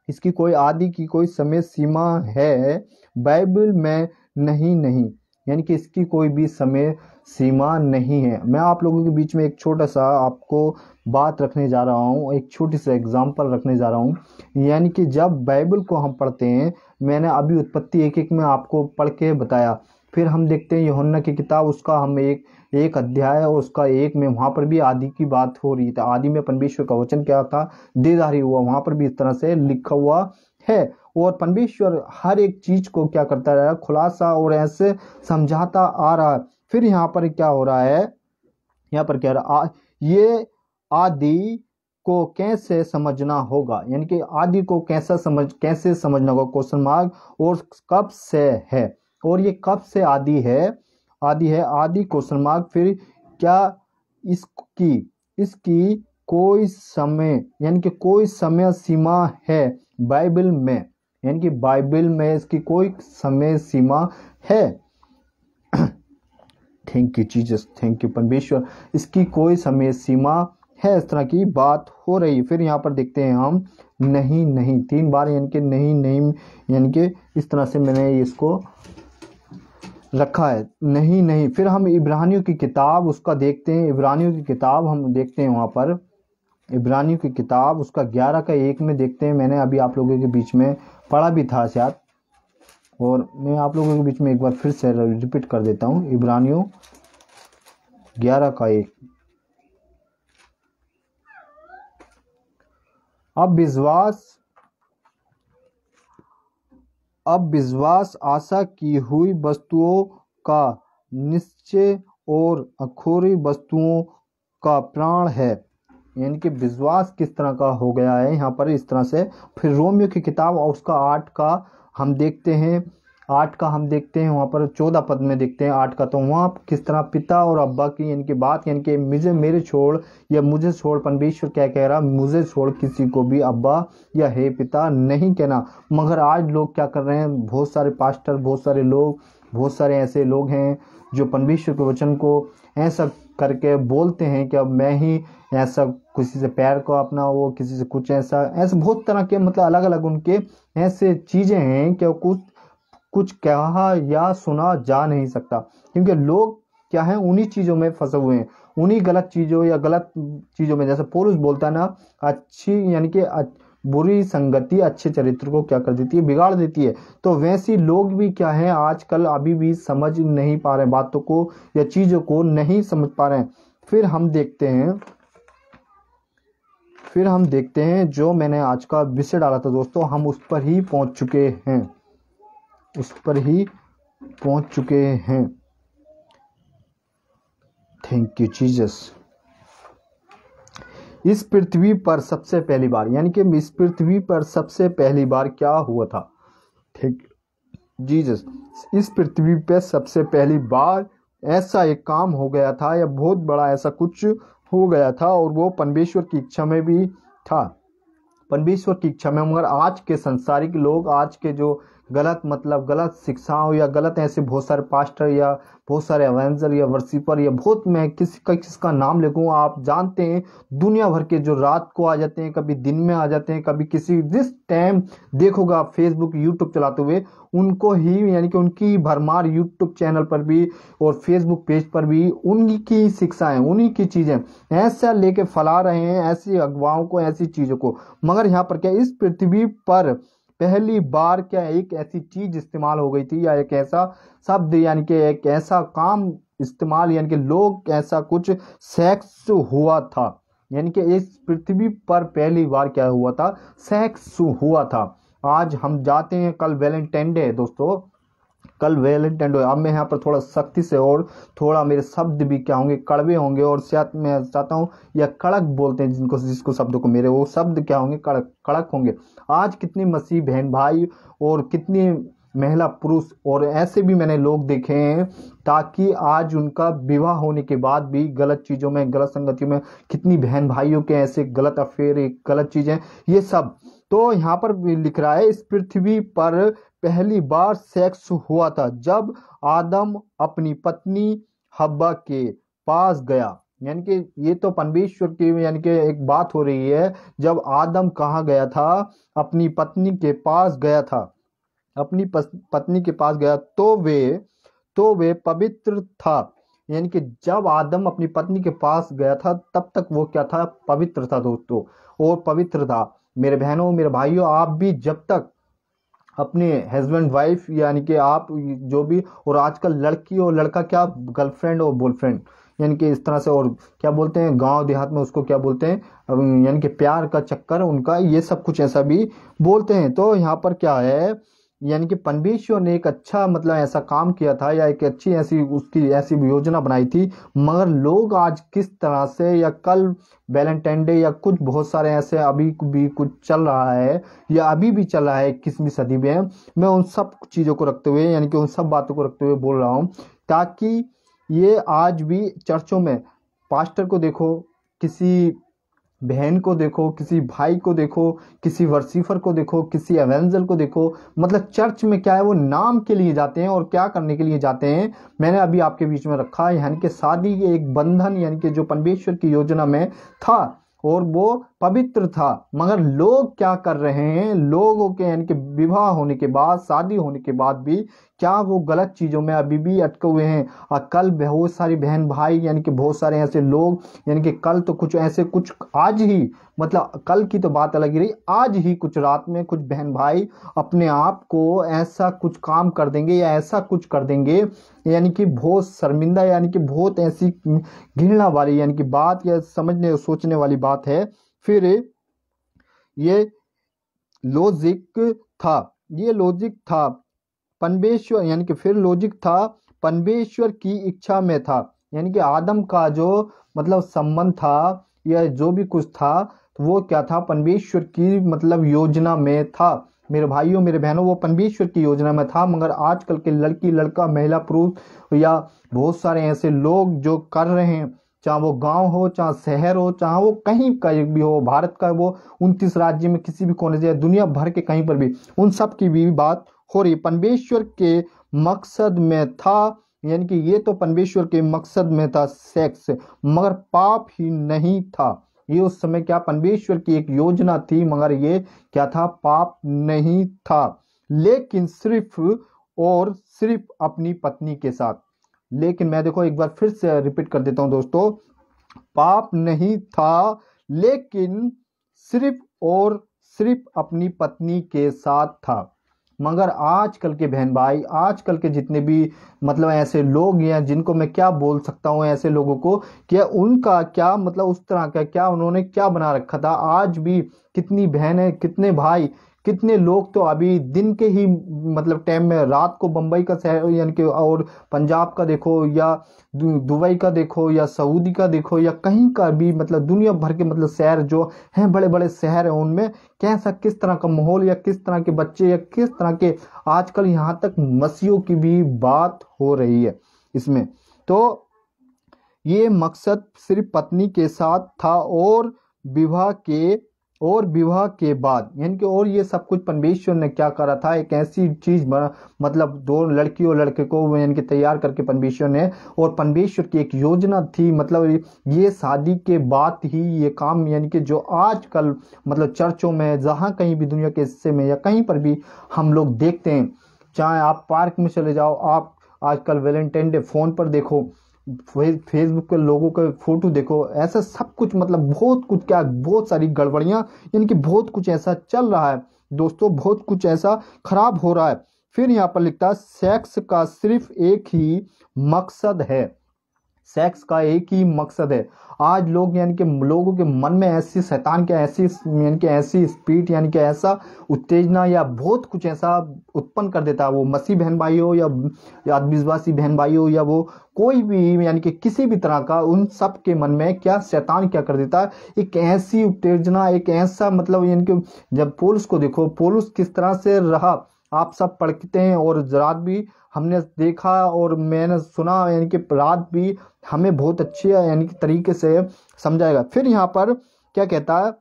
इसकी कोई आदि की कोई समय सीमा है, बाइबल में नहीं, यानी कि इसकी कोई भी समय सीमा नहीं है। मैं आप लोगों के बीच में एक छोटा सा आपको बात रखने जा रहा हूँ, एक छोटी सा एग्जांपल रखने जा रहा हूँ। यानी कि जब बाइबल को हम पढ़ते हैं, मैंने अभी उत्पत्ति एक एक में आपको पढ़ के बताया, फिर हम देखते हैं यूहन्ना की किताब, उसका हम एक अध्याय और उसका 1 में वहां पर भी आदि की बात हो रही थी। आदि में परमेश्वर का वचन क्या था, देहधारी हुआ, वहां पर भी इस तरह से लिखा हुआ है। और परमेश्वर हर एक चीज को क्या करता रहा, खुलासा और ऐसे समझाता आ रहा है। फिर यहाँ पर क्या हो रहा है, यहाँ पर कह रहा ये आदि को कैसे समझना होगा, यानी कि आदि को कैसे समझना होगा, क्वेश्चन मार्क, और कब से है, और ये कब से आदि है, आदि क्वेश्चन मार्क। फिर क्या इसकी कोई समय, यानी कि कोई समय सीमा है बाइबल में, यानी कि बाइबल में इसकी कोई समय सीमा है। Thank you Jesus, thank you परमेश्वर, इसकी कोई समय सीमा है, इस तरह की बात हो रही। फिर यहाँ पर देखते हैं हम नहीं 3 बार, यानी कि नहीं, यानी कि इस तरह से मैंने इसको रखा है, नहीं। फिर हम इब्रानियों की किताब उसका देखते हैं, इब्रानियों की किताब हम देखते हैं, वहां पर इब्रानियों की किताब उसका 11 का 1 में देखते हैं। मैंने अभी आप लोगों के बीच में पढ़ा भी था शायद, और मैं आप लोगों के बीच में एक बार फिर से रिपीट कर देता हूँ। इब्रानियों 11 का 1। अब विश्वास आशा की हुई वस्तुओं का निश्चय और अखोरी वस्तुओं का प्राण है। यानी कि विश्वास किस तरह का हो गया है यहाँ पर इस तरह से। फिर रोमियो की किताब और उसका 8 का हम देखते हैं, 8 का हम देखते हैं वहाँ पर 14 पद में देखते हैं 8 का। तो वहाँ किस तरह पिता और अब्बा की यानी कि बात, यानी कि मुझे मेरे छोड़ या मुझे छोड़, परमेश्वर क्या कह रहा, मुझे छोड़ किसी को भी अब्बा या हे पिता नहीं कहना। मगर आज लोग क्या कर रहे हैं, बहुत सारे पास्टर, बहुत सारे लोग, बहुत सारे ऐसे लोग हैं जो परमेश्वर के वचन को ऐसा करके बोलते हैं कि अब मैं ही ऐसा, किसी से पैर को अपना वो, किसी से कुछ ऐसा ऐसे बहुत तरह के मतलब अलग अलग उनके ऐसे चीज़ें हैं कि कुछ कहा या सुना जा नहीं सकता, क्योंकि लोग क्या है उन्हीं चीज़ों में फंसे हुए हैं, उन्हीं गलत चीज़ों या गलत चीज़ों में। जैसे पौलुस बोलता है ना, अच्छी यानी कि बुरी संगति अच्छे चरित्र को क्या कर देती है, बिगाड़ देती है। तो वैसे लोग भी क्या है आजकल अभी भी समझ नहीं पा रहे बातों को या चीज़ों को नहीं समझ पा रहे हैं। फिर हम देखते हैं जो मैंने आज का विषय डाला था दोस्तों, हम उस पर ही पहुंच चुके हैं। Thank you Jesus. इस पृथ्वी पर सबसे पहली बार, यानी कि इस पृथ्वी पर सबसे पहली बार क्या हुआ था, ठीक जीसस, इस पृथ्वी पे सबसे पहली बार ऐसा एक काम हो गया था या बहुत बड़ा ऐसा कुछ हो गया था, और वो परमेश्वर की इच्छा में भी था, परमेश्वर की इच्छा में। मगर आज के संसारिक लोग, आज के जो गलत शिक्षाओं या गलत ऐसे बहुत सारे पास्टर या बहुत सारे एवेंजर या वर्शिपर या बहुत, मैं किसका नाम लिखूं, आप जानते हैं दुनिया भर के जो रात को आ जाते हैं, कभी दिन में आ जाते हैं, कभी किसी जिस टाइम देखोगा फेसबुक यूट्यूब चलाते हुए उनको ही, यानी कि उनकी भरमार यूट्यूब चैनल पर भी और फेसबुक पेज पर भी उन्हीं की शिक्षाएं, उन्हीं की चीजें ऐसा लेके फैला रहे हैं, ऐसी अगुवाओं को, ऐसी चीजों को। मगर यहाँ पर क्या, इस पृथ्वी पर पहली बार क्या एक ऐसी चीज इस्तेमाल हो गई थी या एक ऐसा शब्द, यानी कि एक ऐसा काम इस्तेमाल, यानी कि लोग ऐसा कुछ सेक्स हुआ था। यानी कि इस पृथ्वी पर पहली बार क्या हुआ था, सेक्स हुआ था। आज हम जाते हैं, कल वैलेंटाइन डे है दोस्तों, कल वैलेंटाइन डे। अब मैं यहाँ पर थोड़ा सख्ती से और थोड़ा मेरे शब्द भी क्या होंगे, कड़वे होंगे, और शायद मैं चाहता हूँ या कड़क बोलते हैं जिसको शब्दों को, मेरे वो शब्द क्या होंगे, कड़क होंगे। आज कितनी मसीह बहन भाई और कितनी महिला पुरुष और ऐसे भी मैंने लोग देखे हैं, ताकि आज उनका विवाह होने के बाद भी गलत चीज़ों में, गलत संगतियों में, कितनी बहन भाइयों के ऐसे गलत अफेयर, गलत चीज़ें, ये सब। तो यहाँ पर लिख रहा है, इस पृथ्वी पर पहली बार सेक्स हुआ था जब आदम अपनी पत्नी हब्बा के पास गया। यानी कि ये तो परमेश्वर की, यानी कि एक बात हो रही है, जब आदम कहाँ गया था, अपनी पत्नी के पास गया था, अपनी पत्नी के पास गया, तो वे पवित्र था। यानी कि जब आदम अपनी पत्नी के पास गया था तब तक वो क्या था, पवित्र था दोस्तों, और पवित्र था। मेरे बहनों, मेरे भाइयों, आप भी जब तक अपने हस्बैंड वाइफ, यानी कि आप जो भी, और आजकल लड़की और लड़का क्या, गर्लफ्रेंड और बॉयफ्रेंड, यानी कि इस तरह से, और क्या बोलते हैं गांव देहात में उसको क्या बोलते हैं, यानी कि प्यार का चक्कर उनका, ये सब कुछ ऐसा भी बोलते हैं। तो यहाँ पर क्या है, यानी कि परमेश्वर ने एक अच्छा मतलब ऐसा काम किया था या एक अच्छी ऐसी उसकी ऐसी योजना बनाई थी। मगर लोग आज किस तरह से, या कल वैलेंटाइन डे या कुछ बहुत सारे ऐसे अभी भी कुछ चल रहा है या अभी भी चल रहा है 21वीं सदी में, मैं उन सब चीज़ों को रखते हुए, यानी कि उन सब बातों को रखते हुए बोल रहा हूँ, ताकि ये आज भी चर्चों में पास्टर को देखो, किसी बहन को देखो, किसी भाई को देखो, किसी वर्शिफर को देखो, किसी एवेंजर को देखो, मतलब चर्च में क्या है, वो नाम के लिए जाते हैं और क्या करने के लिए जाते हैं, मैंने अभी आपके बीच में रखा है। यानी कि शादी के एक बंधन, यानी कि जो परमेश्वर की योजना में था, और वो पवित्र था। मगर लोग क्या कर रहे हैं, लोगों के यानी कि विवाह होने के बाद, शादी होने के बाद भी क्या वो गलत चीजों में अभी भी अटके हुए हैं। और कल बहुत सारी बहन भाई यानी कि बहुत सारे ऐसे लोग, यानी कि कल तो कुछ ऐसे, कुछ आज ही, मतलब कल की तो बात अलग ही रही, आज ही कुछ रात में कुछ बहन भाई अपने आप को ऐसा कुछ काम कर देंगे या ऐसा कुछ कर देंगे, यानी कि बहुत शर्मिंदा, यानी कि बहुत ऐसी घृणा वाली यानी कि बात या समझने सोचने वाली बात है। फिर ये लॉजिक था, ये लॉजिक था परमेश्वर, यानी कि फिर लॉजिक था परमेश्वर की इच्छा में था। यानी कि आदम का जो मतलब संबंध था या जो भी कुछ था, तो वो क्या था, परमेश्वर की मतलब योजना में था। मेरे भाइयों मेरे बहनों, वो परमेश्वर की योजना में था। मगर आजकल के लड़की लड़का महिला पुरुष या बहुत सारे ऐसे लोग जो कर रहे हैं, चाहे वो गांव हो, चाहे शहर हो, चाहे वो कहीं का भी हो, भारत का वो 29 राज्य में किसी भी कोने से, दुनिया भर के कहीं पर भी, उन सब की भी बात हो रही। परमेश्वर के मकसद में था, यानी कि ये तो परमेश्वर के मकसद में था सेक्स, मगर पाप ही नहीं था। ये उस समय क्या परमेश्वर की एक योजना थी, मगर ये क्या था, पाप नहीं था। लेकिन सिर्फ और सिर्फ अपनी पत्नी के साथ। लेकिन मैं देखो एक बार फिर से रिपीट कर देता हूं दोस्तों, पाप नहीं था, लेकिन सिर्फ और सिर्फ अपनी पत्नी के साथ था। मगर आजकल के बहन भाई, आजकल के जितने भी मतलब ऐसे लोग हैं, जिनको मैं क्या बोल सकता हूँ ऐसे लोगों को, क्या उनका क्या मतलब उस तरह का क्या उन्होंने क्या बना रखा था। आज भी कितनी बहनें, कितने भाई, कितने लोग तो अभी दिन के ही मतलब टाइम में रात को बंबई का शहर यानी कि और पंजाब का देखो या दुबई का देखो या सऊदी का देखो या कहीं का भी मतलब दुनिया भर के मतलब शहर जो हैं, बड़े बड़े शहर हैं, उनमें कैसा किस तरह का माहौल या किस तरह के बच्चे या किस तरह के आजकल यहाँ तक मसीहों की भी बात हो रही है इसमें। तो ये मकसद सिर्फ पत्नी के साथ था और विवाह के बाद, यानी कि और ये सब कुछ परमेश्वर ने क्या करा था, एक ऐसी चीज बना, मतलब दो लड़की और लड़के को यानी कि तैयार करके परमेश्वर ने, और परमेश्वर की एक योजना थी, मतलब ये शादी के बाद ही ये काम, यानी कि जो आजकल मतलब चर्चों में जहाँ कहीं भी दुनिया के हिस्से में या कहीं पर भी हम लोग देखते हैं, चाहे आप पार्क में चले जाओ, आप आजकल वैलेंटाइन डे फोन पर देखो, फेसबुक के लोगों के फोटो देखो, ऐसा सब कुछ मतलब बहुत कुछ, क्या बहुत सारी गड़बड़ियां, यानी कि बहुत कुछ ऐसा चल रहा है दोस्तों, बहुत कुछ ऐसा खराब हो रहा है। फिर यहाँ पर लिखता है सेक्स का सिर्फ एक ही मकसद है, सेक्स का एक ही मकसद है। आज लोग यानी कि लोगों के मन में ऐसी शैतान के ऐसी यानी कि ऐसी स्पीड यानी कि ऐसा उत्तेजना या बहुत कुछ ऐसा उत्पन्न कर देता है, वो मसीह बहन भाई हो या विश्वासी बहन भाई हो या वो कोई भी यानी कि किसी भी तरह का, उन सब के मन में क्या शैतान क्या कर देता है, एक ऐसी उत्तेजना, एक ऐसा मतलब यानी कि जब पौलुस को देखो, पौलुस किस तरह से रहा, आप सब पढ़ते हैं, और रात भी हमने देखा और मैंने सुना, यानी कि रात भी हमें बहुत अच्छे यानी कि तरीके से समझाएगा। फिर यहाँ पर क्या कहता है,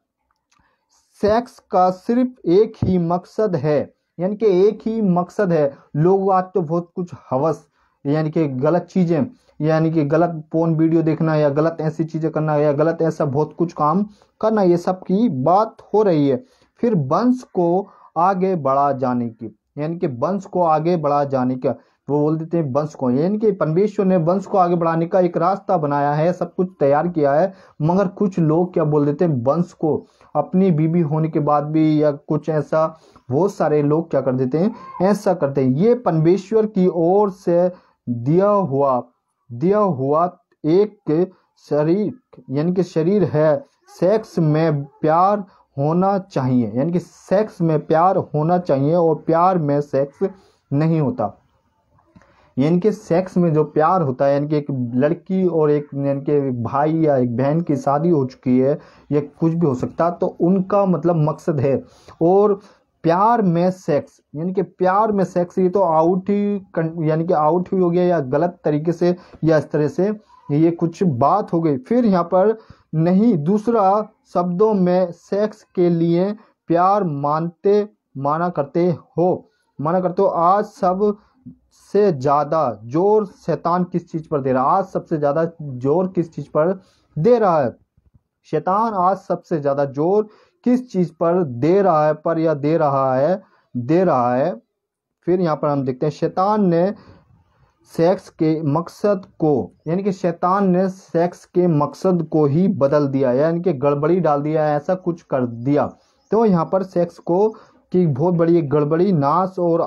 सेक्स का सिर्फ एक ही मकसद है, यानी कि एक ही मकसद है। लोग आज तो बहुत कुछ हवस, यानी कि गलत चीजें, यानी कि गलत पोर्न वीडियो देखना या गलत ऐसी चीजें करना या गलत ऐसा बहुत कुछ काम करना, ये सब की बात हो रही है। फिर वंश को आगे बढ़ा जाने की, यानी कि वंश को आगे बढ़ा जाने का, वो बोल देते हैं वंश को, यानी कि परमेश्वर ने वंश को आगे बढ़ाने का एक रास्ता बनाया है, सब कुछ तैयार किया है। मगर कुछ लोग क्या बोल देते हैं, वंश को अपनी बीबी होने के बाद भी या कुछ ऐसा, बहुत सारे लोग क्या कर देते हैं, ऐसा करते हैं। ये परमेश्वर की ओर से दिया हुआ एक शरीर, यानी कि शरीर है। सेक्स में प्यार होना चाहिए, यानी कि सेक्स में प्यार होना चाहिए, और प्यार में सेक्स नहीं होता। यानी कि सेक्स में जो प्यार होता है, यानी कि एक लड़की और एक यानी कि एक भाई या एक बहन की शादी हो चुकी है या कुछ भी हो सकता, तो उनका मतलब मकसद है। और प्यार में सेक्स, यानी कि प्यार में सेक्स, ये तो आउट ही यानी कि आउट ही हो गया या गलत तरीके से या इस तरह से ये कुछ बात हो गई। फिर यहाँ पर नहीं, दूसरा शब्दों में सेक्स के लिए प्यार माना करते हो। आज सब से ज्यादा जोर शैतान किस चीज पर दे रहा है, आज सबसे ज्यादा जोर किस चीज पर दे रहा है, शैतान आज सबसे ज्यादा जोर किस चीज पर दे रहा है, दे रहा है। फिर यहाँ पर हम देखते हैं शैतान ने सेक्स के मकसद को, यानी कि शैतान ने सेक्स के मकसद को ही बदल दिया, यानी कि गड़बड़ी डाल दिया, ऐसा कुछ कर दिया। तो यहाँ पर सेक्स को की बहुत बड़ी गड़बड़ी, नाश और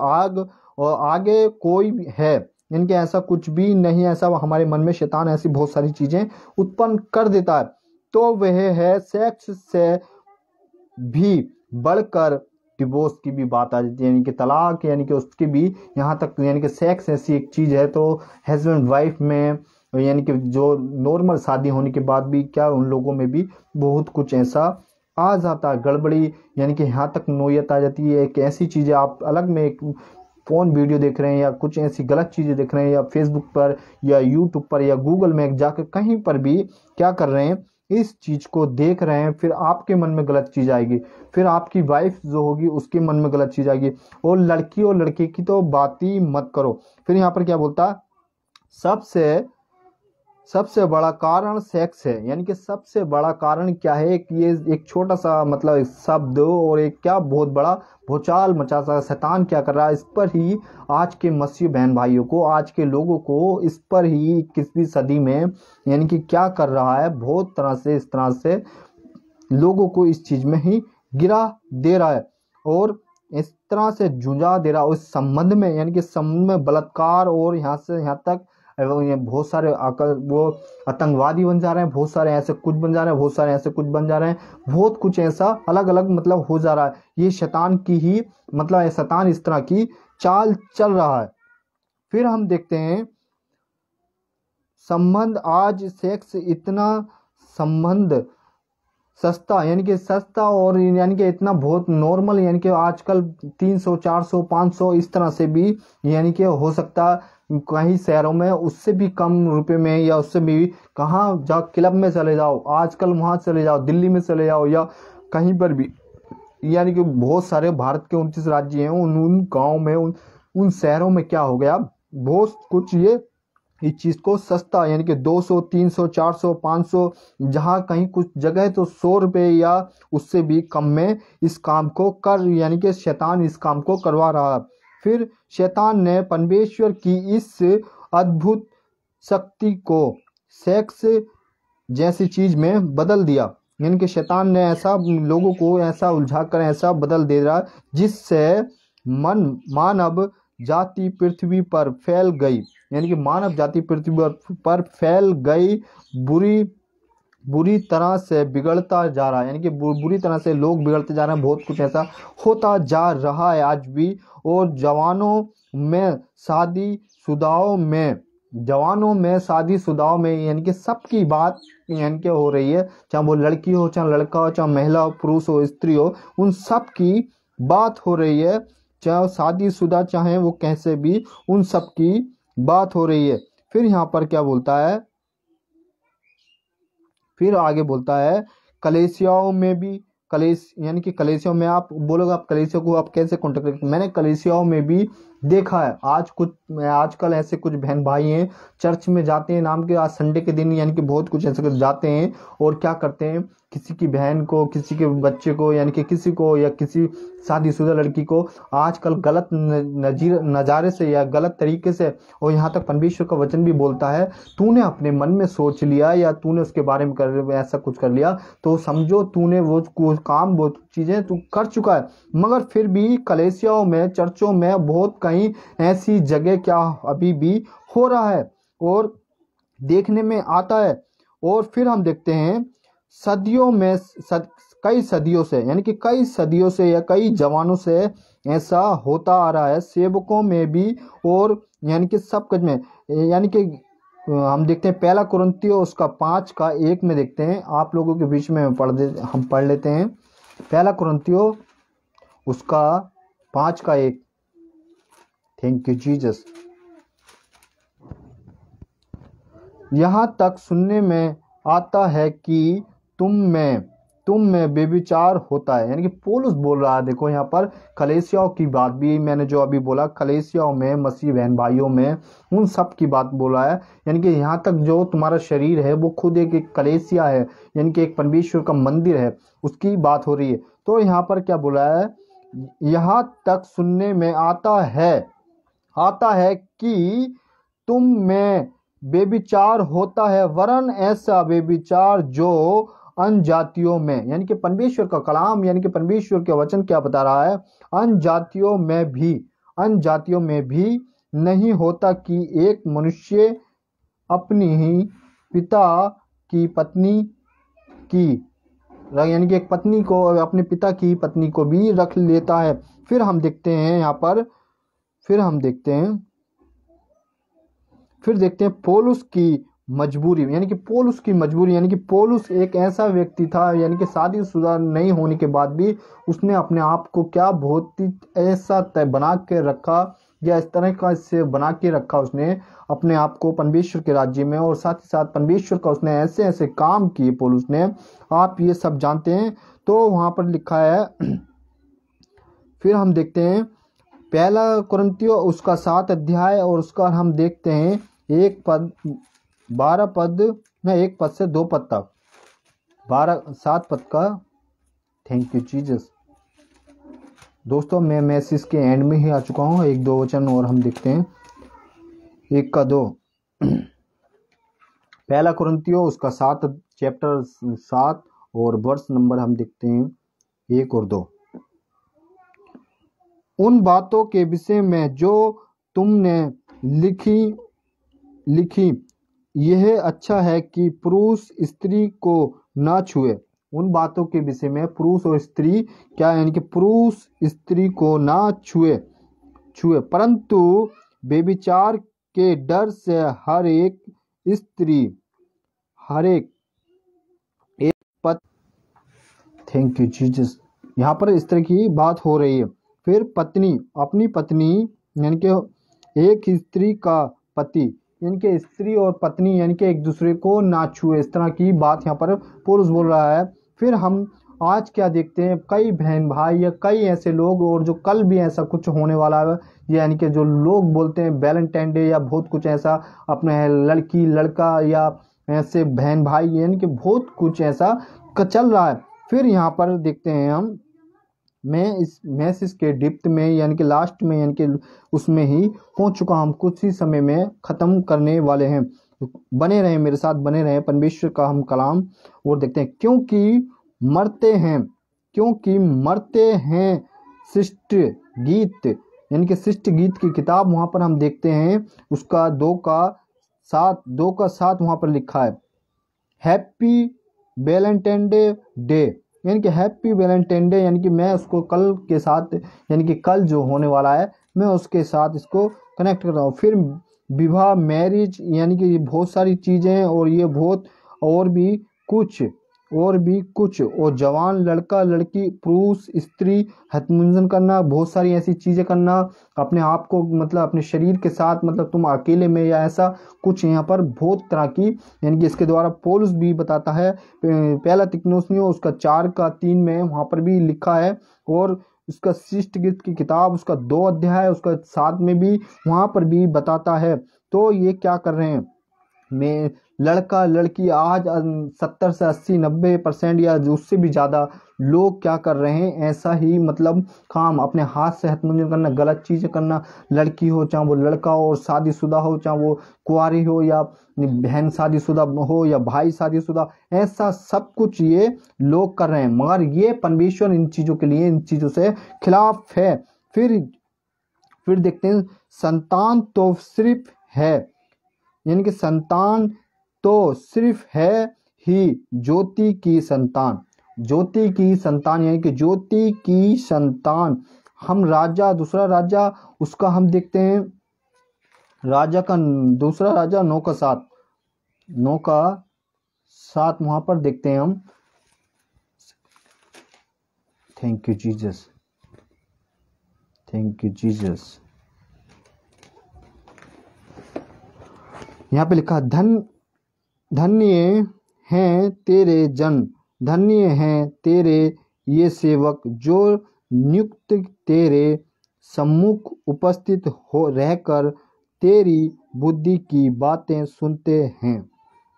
आगे कोई है, यानी कि ऐसा कुछ भी नहीं, ऐसा हमारे मन में शैतान ऐसी बहुत सारी चीजें उत्पन्न कर देता है। तो वह है सेक्स से भी बढ़कर डिवोर्स की भी बात आ जाती है, यानी कि तलाक, यानी कि उसकी भी यहाँ तक, यानी कि सेक्स ऐसी एक चीज है। तो हस्बैंड वाइफ में, यानी कि जो नॉर्मल शादी होने के बाद भी क्या उन लोगों में भी बहुत कुछ ऐसा आ जाता है गड़बड़ी, यानी कि यहाँ तक नोयत आ जाती है। एक ऐसी चीज है, आप अलग में एक फोन वीडियो देख रहे हैं या कुछ ऐसी गलत चीजें देख रहे हैं, या फेसबुक पर या यूट्यूब पर या गूगल में जाकर कहीं पर भी क्या कर रहे हैं, इस चीज को देख रहे हैं, फिर आपके मन में गलत चीज आएगी, फिर आपकी वाइफ जो होगी उसके मन में गलत चीज आएगी, और लड़की और लड़के की तो बात ही मत करो। फिर यहाँ पर क्या बोलता, सबसे बड़ा कारण सेक्स है, यानी कि सबसे बड़ा कारण क्या है कि ये एक छोटा सा मतलब शब्द और एक क्या बहुत बड़ा भूचाल मचा सा शैतान क्या कर रहा है, इस पर ही आज के मसीह बहन भाइयों को, आज के लोगों को इस पर ही 21वीं सदी में, यानी कि क्या कर रहा है, बहुत तरह से इस तरह से लोगों को इस चीज में ही गिरा दे रहा है और इस तरह से जुझा दे रहा है उस संबंध में, यानी कि संबंध में बलात्कार, और यहाँ से यहाँ तक ये बहुत सारे वो आतंकवादी बन जा रहे हैं, बहुत सारे ऐसे कुछ बन जा रहे हैं, बहुत सारे ऐसे कुछ बन जा रहे हैं, बहुत कुछ ऐसा अलग अलग मतलब हो जा रहा है। ये शैतान की ही मतलब शैतान इस तरह की चाल चल रहा है। फिर हम देखते हैं संबंध, आज सेक्स इतना संबंध सस्ता, यानी कि सस्ता और यानी कि इतना बहुत नॉर्मल, यानी कि आजकल 300 400 500 इस तरह से भी, यानी कि हो सकता कई शहरों में उससे भी कम रुपए में, या उससे भी कहाँ जाओ, क्लब में चले जाओ आजकल, वहां चले जाओ, दिल्ली में चले जाओ या कहीं पर भी, यानी कि बहुत सारे भारत के 29 राज्य हैं, उन गाँव में उन शहरों में क्या हो गया, बहुत कुछ ये इस चीज को सस्ता, यानी कि 200 300 400 500, जहाँ कहीं कुछ जगह तो 100 रुपये या उससे भी कम में इस काम को कर, यानी कि शैतान इस काम को करवा रहा है। फिर शैतान ने परमेश्वर की इस अद्भुत शक्ति को सेक्स जैसी चीज में बदल दिया, यानी कि शैतान ने ऐसा लोगों को ऐसा उलझा कर ऐसा बदल दे रहा जिससे मानव जाति पृथ्वी पर फैल गई, यानी कि मानव जाति पृथ्वी पर फैल गई, बुरी तरह से बिगड़ता जा रहा है, यानी कि बुरी तरह से लोग बिगड़ते जा रहे हैं, बहुत कुछ ऐसा होता जा रहा है आज भी। और जवानों में शादीशुदाओं में यानी कि सबकी बात यानी कि हो रही है, चाहे वो लड़की हो, चाहे लड़का हो, चाहे महिला हो, पुरुष हो, स्त्री हो, उन सब की बात हो रही है, चाहे शादीशुदा चाहे वो कैसे भी, उन सब की बात हो रही है। फिर यहाँ पर क्या बोलता है, फिर आगे बोलता है कलीसियाओं में भी, यानी कि कलीसियाओं में आप बोलोगे, आप कलीसिया को आप कैसे कॉन्टेक्ट करेंगे, मैंने कलीसियाओं में भी देखा है। आजकल ऐसे कुछ बहन भाई हैं, चर्च में जाते हैं नाम के, आज संडे के दिन यानी कि बहुत कुछ ऐसे जाते हैं और क्या करते हैं, किसी की बहन को, किसी के बच्चे को, यानी कि किसी को या किसी शादीशुदा लड़की को आजकल गलत नज़ारे से या गलत तरीके से, और यहाँ तक परमेश्वर का वचन भी बोलता है, तूने अपने मन में सोच लिया या तूने उसके बारे में ऐसा कुछ कर लिया तो समझो तूने वो काम, वो चीज़ें तू कर चुका है। मगर फिर भी कलीसियाओं में, चर्चों में बहुत कहीं ऐसी जगह क्या अभी भी हो रहा है और देखने में आता है। और फिर हम देखते हैं कई सदियों से, यानी कि कई सदियों से या कई जमानों से ऐसा होता आ रहा है, सेवकों में भी और यानी कि सब कुछ में, यानी कि हम देखते हैं 1 कुरिन्थियों उसका 5:1 में देखते हैं, आप लोगों के बीच में हम पढ़ लेते हैं 1 कुरिन्थियों उसका 5:1। Thank you Jesus. यहाँ तक सुनने में आता है कि तुम तुम में बेविचार होता है, यानी कि पौलुस बोल रहा है। देखो यहाँ पर कलीसियाओं की बात भी मैंने जो अभी बोला, कलीसियाओं में, मसीह बहन भाइयों में, उन सब की बात बोला है। यानी कि यहाँ तक जो तुम्हारा शरीर है वो खुद एक कलीसिया है, यानी कि एक परमेश्वर का मंदिर है, उसकी बात हो रही है। तो यहाँ पर क्या बोला है, यहाँ तक सुनने में आता है कि तुम में बेविचार होता है, वरन ऐसा बेविचार जो अन्य जातियों में, यानी कि परमेश्वर का कलाम, यानी कि परमेश्वर के वचन क्या बता रहा है, अन्य जातियों में भी नहीं होता कि एक मनुष्य अपनी ही पिता की पत्नी की, यानी कि एक पत्नी को, अपने पिता की पत्नी को भी रख लेता है। फिर हम देखते हैं यहाँ पर, फिर देखते हैं पौलुस की मजबूरी, यानी कि पौलुस एक ऐसा व्यक्ति था, यानी कि शादीशुदा नहीं होने के बाद भी उसने अपने आप को क्या बहुत ही ऐसा तय बना के रखा, या इस तरह का इससे बना के रखा उसने अपने आप को परमेश्वर के राज्य में, और साथ ही साथ परमेश्वर का उसने ऐसे ऐसे काम किए पौलुस ने, आप ये सब जानते हैं। तो वहाँ पर लिखा है, फिर हम देखते हैं पहला कुरिन्थियों उसका 7 अध्याय, और उसका हम देखते हैं 1 पद से 2 पद तक, 7 पद का। Thank you Jesus. दोस्तों मैं मैसेज के एंड में ही आ चुका हूँ, 1-2 वचन और हम देखते हैं, 1 का 2। पहला कुरिन्थियों उसका 7 चैप्टर 7 और वर्ष नंबर हम देखते हैं 1 और 2। उन बातों के विषय में जो तुमने लिखी यह अच्छा है कि पुरुष स्त्री को ना छुए। उन बातों के विषय में पुरुष और स्त्री क्या, यानी कि पुरुष स्त्री को ना छुए, परंतु बेविचार के डर से हर एक पति, थैंक यू जीसस, यहाँ पर इस तरह की बात हो रही है। फिर पत्नी अपनी पत्नी, यानी कि एक स्त्री का पति, यानी कि स्त्री और पत्नी यानी कि एक दूसरे को ना छुए, इस तरह की बात यहाँ पर पौलुस बोल रहा है। फिर हम आज क्या देखते हैं, कई बहन भाई या कई ऐसे लोग, और जो कल भी ऐसा कुछ होने वाला है, यानी कि जो लोग बोलते हैं वैलेंटाइन डे या बहुत कुछ ऐसा, अपने लड़की लड़का या ऐसे बहन भाई, यानी कि बहुत कुछ ऐसा चल रहा है। फिर यहाँ पर देखते हैं हम, मैं इस मैसेज के डिप्थ में, यानी कि लास्ट में, यानी कि उसमें ही पहुंच चुका, हम कुछ ही समय में ख़त्म करने वाले हैं। बने रहें मेरे साथ, बने रहें परमेश्वर का हम कलाम और देखते हैं। क्योंकि मरते हैं शिष्ट गीत, यानी कि शिष्ट गीत की किताब वहाँ पर हम देखते हैं, उसका 2 का 7 वहाँ पर लिखा है, हैप्पी वैलेंटाइन डे, यानी कि हैप्पी वैलेंटाइन डे, यानी कि मैं उसको कल के साथ, यानी कि कल जो होने वाला है, मैं उसके साथ इसको कनेक्ट कर रहा हूँ। फिर विवाह, मैरिज, यानी कि बहुत सारी चीज़ें, और ये बहुत और भी कुछ, और जवान लड़का लड़की, पुरुष स्त्री, हथमुंजन करना, बहुत सारी ऐसी चीज़ें करना, अपने आप को मतलब अपने शरीर के साथ, मतलब तुम अकेले में या ऐसा कुछ, यहाँ पर बहुत तरह की, यानी कि इसके द्वारा पौलुस भी बताता है। पहला तिमुथियुस उसका 4 का 3 में वहाँ पर भी लिखा है, और उसका शिष्ट गीत की किताब उसका 2 अध्याय उसका 7 में भी वहाँ पर भी बताता है। तो ये क्या कर रहे हैं, में लड़का लड़की आज 70 से 80-90% या उससे भी ज़्यादा लोग क्या कर रहे हैं, ऐसा ही मतलब काम, अपने हाथ से हथमुंजन करना, गलत चीज़ें करना, लड़की हो चाहे वो लड़का हो, और शादीशुदा हो चाहे वो कुंवारी हो, या बहन शादीशुदा हो या भाई शादीशुदा, ऐसा सब कुछ ये लोग कर रहे हैं। मगर ये परमेश्वर इन चीज़ों के लिए, इन चीज़ों से खिलाफ है। फिर देखते हैं, संतान तो सिर्फ है, यानी कि संतान तो सिर्फ है ही ज्योति की संतान, यानी कि ज्योति की संतान। हम राजा, दूसरा राजा उसका हम देखते हैं, राजा का दूसरा राजा 9 का 7 वहां पर देखते हैं हम। थैंक यू जीसस, यहाँ पे लिखा, धन्य हैं तेरे जन धन्य हैं तेरे ये सेवक जो नियुक्त तेरे सम्मुख उपस्थित हो रहकर तेरी बुद्धि की बातें सुनते हैं।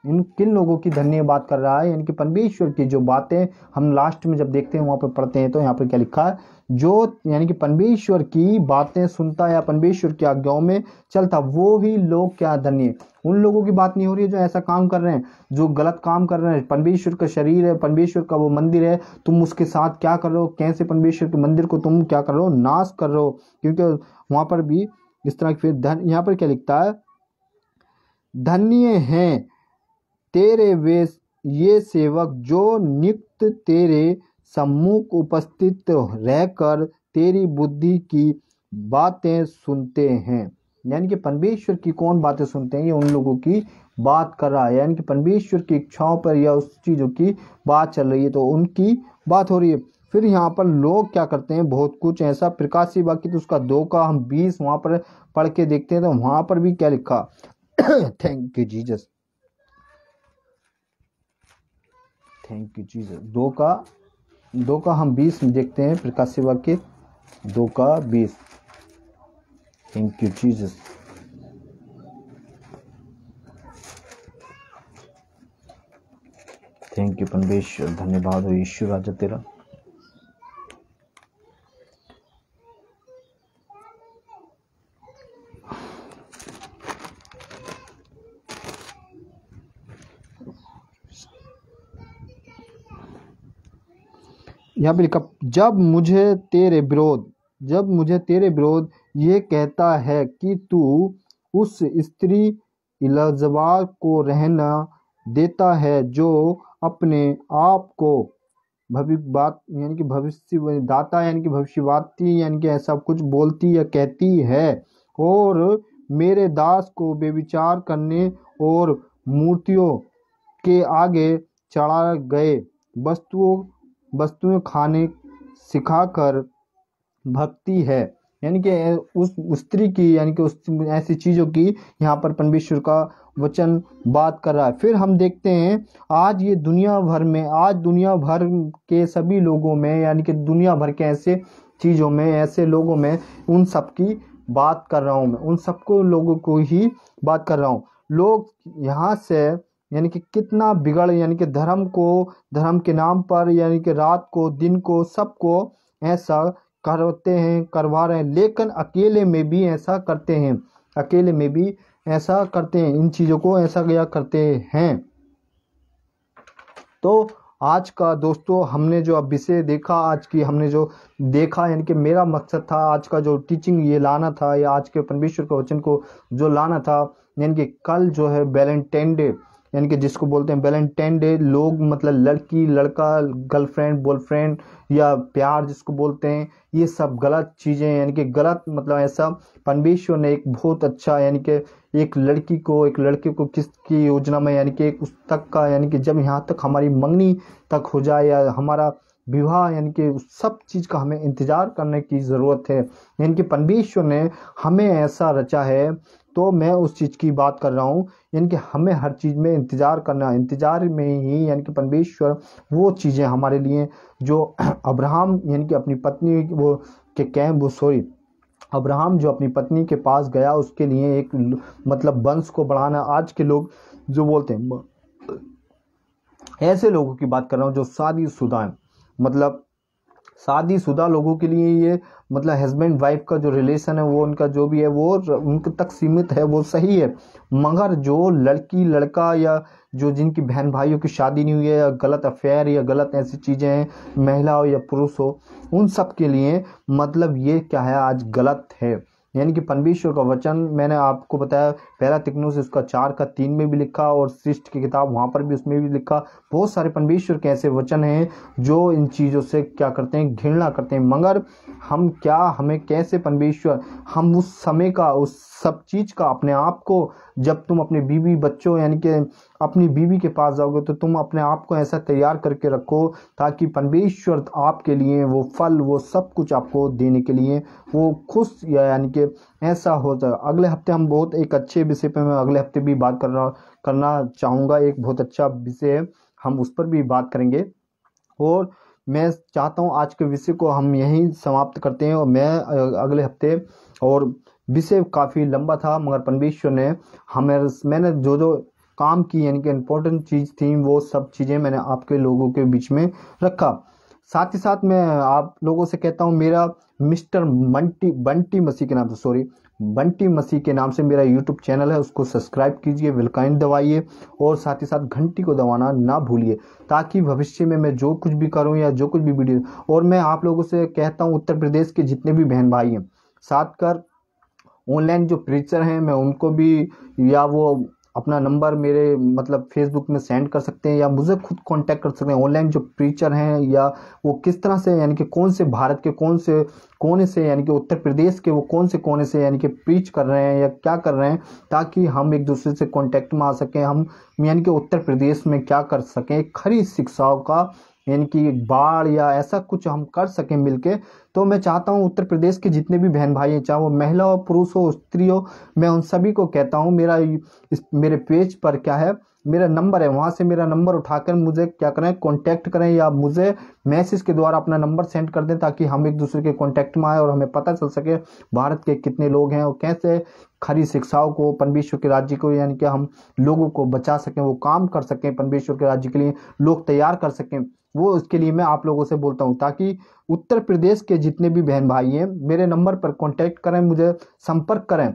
इन किन लोगों की धन्य बात कर रहा है, यानी कि परमेश्वर की जो बातें हम लास्ट में जब देखते हैं वहां पर पढ़ते हैं तो यहाँ पर क्या लिखा है, जो यानी कि परमेश्वर की बातें सुनता या परमेश्वर की आज्ञाओं में चलता, वो ही लोग क्या धन्य। उन लोगों की बात नहीं हो रही है जो ऐसा काम कर रहे हैं, जो गलत काम कर रहे हैं। परमेश्वर का शरीर है, परमेश्वर का वो मंदिर है, तुम उसके साथ क्या कर रहे हो, कैसे परमेश्वर के मंदिर को तुम क्या कर रहे हो, नाश कर रहे हो। क्योंकि वहां पर भी इस तरह की यहाँ पर क्या लिखता है, धन्य हैं तेरे वे ये सेवक जो नियुक्त तेरे सम्मुख उपस्थित रहकर तेरी बुद्धि की बातें सुनते हैं। यानी कि परमेश्वर की कौन बातें सुनते हैं, ये उन लोगों की बात कर रहा है। यानी कि परमेश्वर की इच्छाओं पर या उस चीज़ों की बात चल रही है तो उनकी बात हो रही है। फिर यहाँ पर लोग क्या करते हैं, बहुत कुछ ऐसा प्रकाशी वाक्य तो उसका 2 का हम 20 वहाँ पर पढ़ के देखते हैं तो वहाँ पर भी क्या लिखा thank you Jesus, thank you Jesus. 2 का हम 20 देखते हैं, प्रकाशी वाक्य 2 का 20। Thank you Jesus. Thank you परमेश्वर, धन्यवाद हो यीशु राजा तेरा। यहाँ पे लिखा, जब मुझे तेरे विरोध ये कहता है कि तू उस स्त्री इलिजाबेल को रहना देता है जो अपने आप को भविष्यदाता यानी कि भविष्यवादी यानी कि ऐसा कुछ बोलती या कहती है, और मेरे दास को बेविचार करने और मूर्तियों के आगे चढ़ा गए वस्तुएं खाने सिखाकर भक्ति है। यानी कि उस स्त्री की यानी कि उस ऐसी चीज़ों की यहाँ पर परमेश्वर का वचन बात कर रहा है। फिर हम देखते हैं आज दुनिया भर के सभी लोगों में यानी कि दुनिया भर के ऐसे चीज़ों में ऐसे लोगों में उन सब की बात कर रहा हूँ मैं, उन सबको लोगों को ही बात कर रहा हूँ। लोग यहाँ से यानी कि कितना बिगड़ यानी कि धर्म के नाम पर यानी कि रात को दिन को सबको ऐसा करवा रहे हैं, लेकिन अकेले में भी ऐसा करते हैं, इन चीज़ों को ऐसा क्या करते हैं। तो आज का दोस्तों हमने जो अब विषय देखा, हमने जो देखा यानी कि मेरा मकसद था आज का जो टीचिंग ये लाना था या आज के परमेश्वर के वचन को जो लाना था, यानी कि कल जो है वैलेंटाइन डे यानी कि जिसको बोलते हैं वैलेंटाइन डे, लोग मतलब लड़की लड़का गर्लफ्रेंड बॉयफ्रेंड या प्यार जिसको बोलते हैं, ये सब गलत चीज़ें यानी कि गलत मतलब ऐसा परमेश्वर ने एक बहुत अच्छा यानी कि एक लड़के को किसकी योजना में यानी कि उस तक का यानी कि जब यहाँ तक हमारी मंगनी तक हो जाए या हमारा विवाह यानी कि सब चीज़ का हमें इंतज़ार करने की ज़रूरत है। यानी कि परमेश्वर ने हमें ऐसा रचा है, तो मैं उस चीज़ की बात कर रहा हूँ यानी कि हमें हर चीज़ में इंतज़ार करना, इंतज़ार में ही यानी कि परमेश्वर वो चीज़ें हमारे लिए जो अब्राहम यानी कि अपनी पत्नी अब्राहम जो अपनी पत्नी के पास गया उसके लिए एक मतलब वंश को बढ़ाना। आज के लोग जो बोलते हैं, ऐसे लोगों की बात कर रहा हूँ जो शादीशुदा हैं, मतलब शादीशुदा लोगों के लिए ये मतलब हस्बैंड वाइफ का जो रिलेशन है वो उनका जो भी है वो उनके तक सीमित है, वो सही है। मगर जो लड़की लड़का या जो जिनकी बहन भाइयों की शादी नहीं हुई है या गलत अफेयर या गलत ऐसी चीज़ें हैं, महिला हो या पुरुष हो, उन सब के लिए मतलब ये क्या है आज गलत है। यानी कि परमेश्वर का वचन मैंने आपको बताया, पहला तिमुथियुस उसका 4:3 में भी लिखा और सृष्टि की किताब वहाँ पर भी उसमें भी लिखा। बहुत सारे परमेश्वर के ऐसे वचन हैं जो इन चीज़ों से क्या करते हैं, घृणा करते हैं। मगर हमें कैसे परमेश्वर हम उस समय का उस सब चीज़ का अपने आप को, जब तुम अपने बीवी बच्चों यानी कि अपनी बीवी के पास जाओगे तो तुम अपने आप को ऐसा तैयार करके रखो ताकि परमेश्वर आपके लिए वो फल वो सब कुछ आपको देने के लिए वो खुश यानी कि ऐसा हो जाए। अगले हफ्ते हम बहुत एक अच्छे विषय पे मैं अगले हफ्ते भी बात करना चाहूँगा। एक बहुत अच्छा विषय है, हम उस पर भी बात करेंगे। और मैं चाहता हूँ आज के विषय को हम यहीं समाप्त करते हैं, और मैं अगले हफ्ते, और विषय काफ़ी लंबा था मगर परमेश्वर ने मैंने जो जो काम की यानी कि इम्पोर्टेंट चीज़ थी वो सब चीज़ें मैंने आपके लोगों के बीच में रखा। साथ ही साथ मैं आप लोगों से कहता हूँ, मेरा मिस्टर बंटी मसीह के नाम से, सॉरी, बंटी मसीह के नाम से मेरा यूट्यूब चैनल है, उसको सब्सक्राइब कीजिए, बेल आइकन दबाइए और साथ ही साथ घंटी को दबाना ना भूलिए, ताकि भविष्य में मैं जो कुछ भी करूं या जो कुछ भी वीडियो, और मैं आप लोगों से कहता हूं उत्तर प्रदेश के जितने भी बहन भाई हैं, साथ कर ऑनलाइन जो प्रीचर हैं मैं उनको भी, या वो अपना नंबर मेरे मतलब फेसबुक में सेंड कर सकते हैं या मुझे खुद कांटेक्ट कर सकते हैं। ऑनलाइन जो प्रीचर हैं या वो किस तरह से यानी कि कौन से भारत के कौन से कोने से यानी कि उत्तर प्रदेश के वो कौन से कोने से यानी कि प्रीच कर रहे हैं या क्या कर रहे हैं, ताकि हम एक दूसरे से कांटेक्ट में आ सकें, हम यानी कि उत्तर प्रदेश में क्या कर सकें, खरी शिक्षाओं का यानी कि बाढ़ या ऐसा कुछ हम कर सकें मिलके। तो मैं चाहता हूं उत्तर प्रदेश के जितने भी बहन भाई हैं, चाहे वो महिला हो, पुरुष हो, स्त्री हो, मैं उन सभी को कहता हूं, मेरे पेज पर क्या है, मेरा नंबर है, वहां से मेरा नंबर उठाकर मुझे क्या करें, कांटेक्ट करें या मुझे मैसेज के द्वारा अपना नंबर सेंड कर दें, ताकि हम एक दूसरे के कांटेक्ट में आए और हमें पता चल सके भारत के कितने लोग हैं और कैसे खरी शिक्षाओं को, परमेश्वर के राज्य को यानी कि हम लोगों को बचा सकें, वो काम कर सकें, परमेश्वर के राज्य के लिए लोग तैयार कर सकें। वो इसके लिए मैं आप लोगों से बोलता हूं, ताकि उत्तर प्रदेश के जितने भी बहन भाई हैं मेरे नंबर पर कांटेक्ट करें, मुझे संपर्क करें,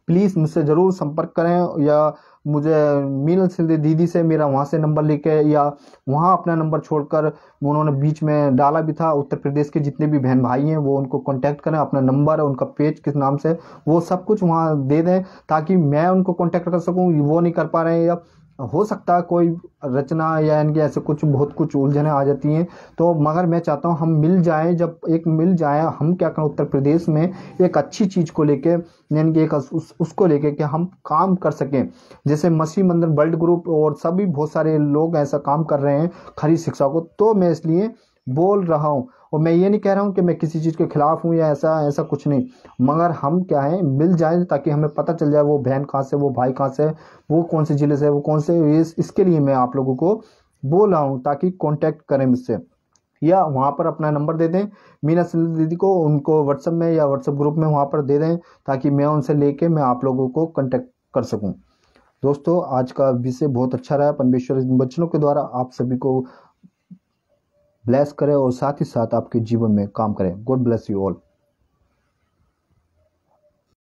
प्लीज़ मुझसे ज़रूर संपर्क करें, या मुझे मीनल सिंधे दीदी से मेरा वहाँ से नंबर लेके, या वहाँ अपना नंबर छोड़कर उन्होंने बीच में डाला भी था, उत्तर प्रदेश के जितने भी बहन भाई हैं वो उनको कांटेक्ट करें, अपना नंबर, उनका पेज किस नाम से, वो सब कुछ वहाँ दे दें, ताकि मैं उनको कांटेक्ट कर सकूँ। वो नहीं कर पा रहे हैं, या हो सकता है कोई रचना या इनके ऐसे कुछ बहुत कुछ उलझनें आ जाती हैं, तो मगर मैं चाहता हूं हम मिल जाएं, जब एक मिल जाएं, हम क्या करें उत्तर प्रदेश में एक अच्छी चीज़ को लेके यानी कि एक उसको लेके कि हम काम कर सकें, जैसे मसीह मंदिर वर्ल्ड ग्रुप और सभी बहुत सारे लोग ऐसा काम कर रहे हैं खरी शिक्षा को। तो मैं इसलिए बोल रहा हूँ, और मैं ये नहीं कह रहा हूँ कि मैं किसी चीज़ के खिलाफ हूँ या ऐसा ऐसा कुछ नहीं, मगर हम क्या है मिल जाएं, ताकि हमें पता चल जाए वो बहन कहाँ से, वो भाई कहाँ से, वो कौन से जिले से, वो कौन से, इसके लिए मैं आप लोगों को बोल रहा हूँ, ताकि कांटेक्ट करें मुझसे, या वहाँ पर अपना नंबर दे दें मीना सिंधु दीदी को, उनको व्हाट्सएप में या व्हाट्सएप ग्रुप में वहाँ पर दे दें, ताकि मैं उनसे लेके मैं आप लोगों को कांटेक्ट कर सकूँ। दोस्तों आज का विषय बहुत अच्छा रहा, परमेश्वर इन वचनों के द्वारा आप सभी को ब्लेस करे और साथ ही साथ आपके जीवन में काम करें। God bless you all.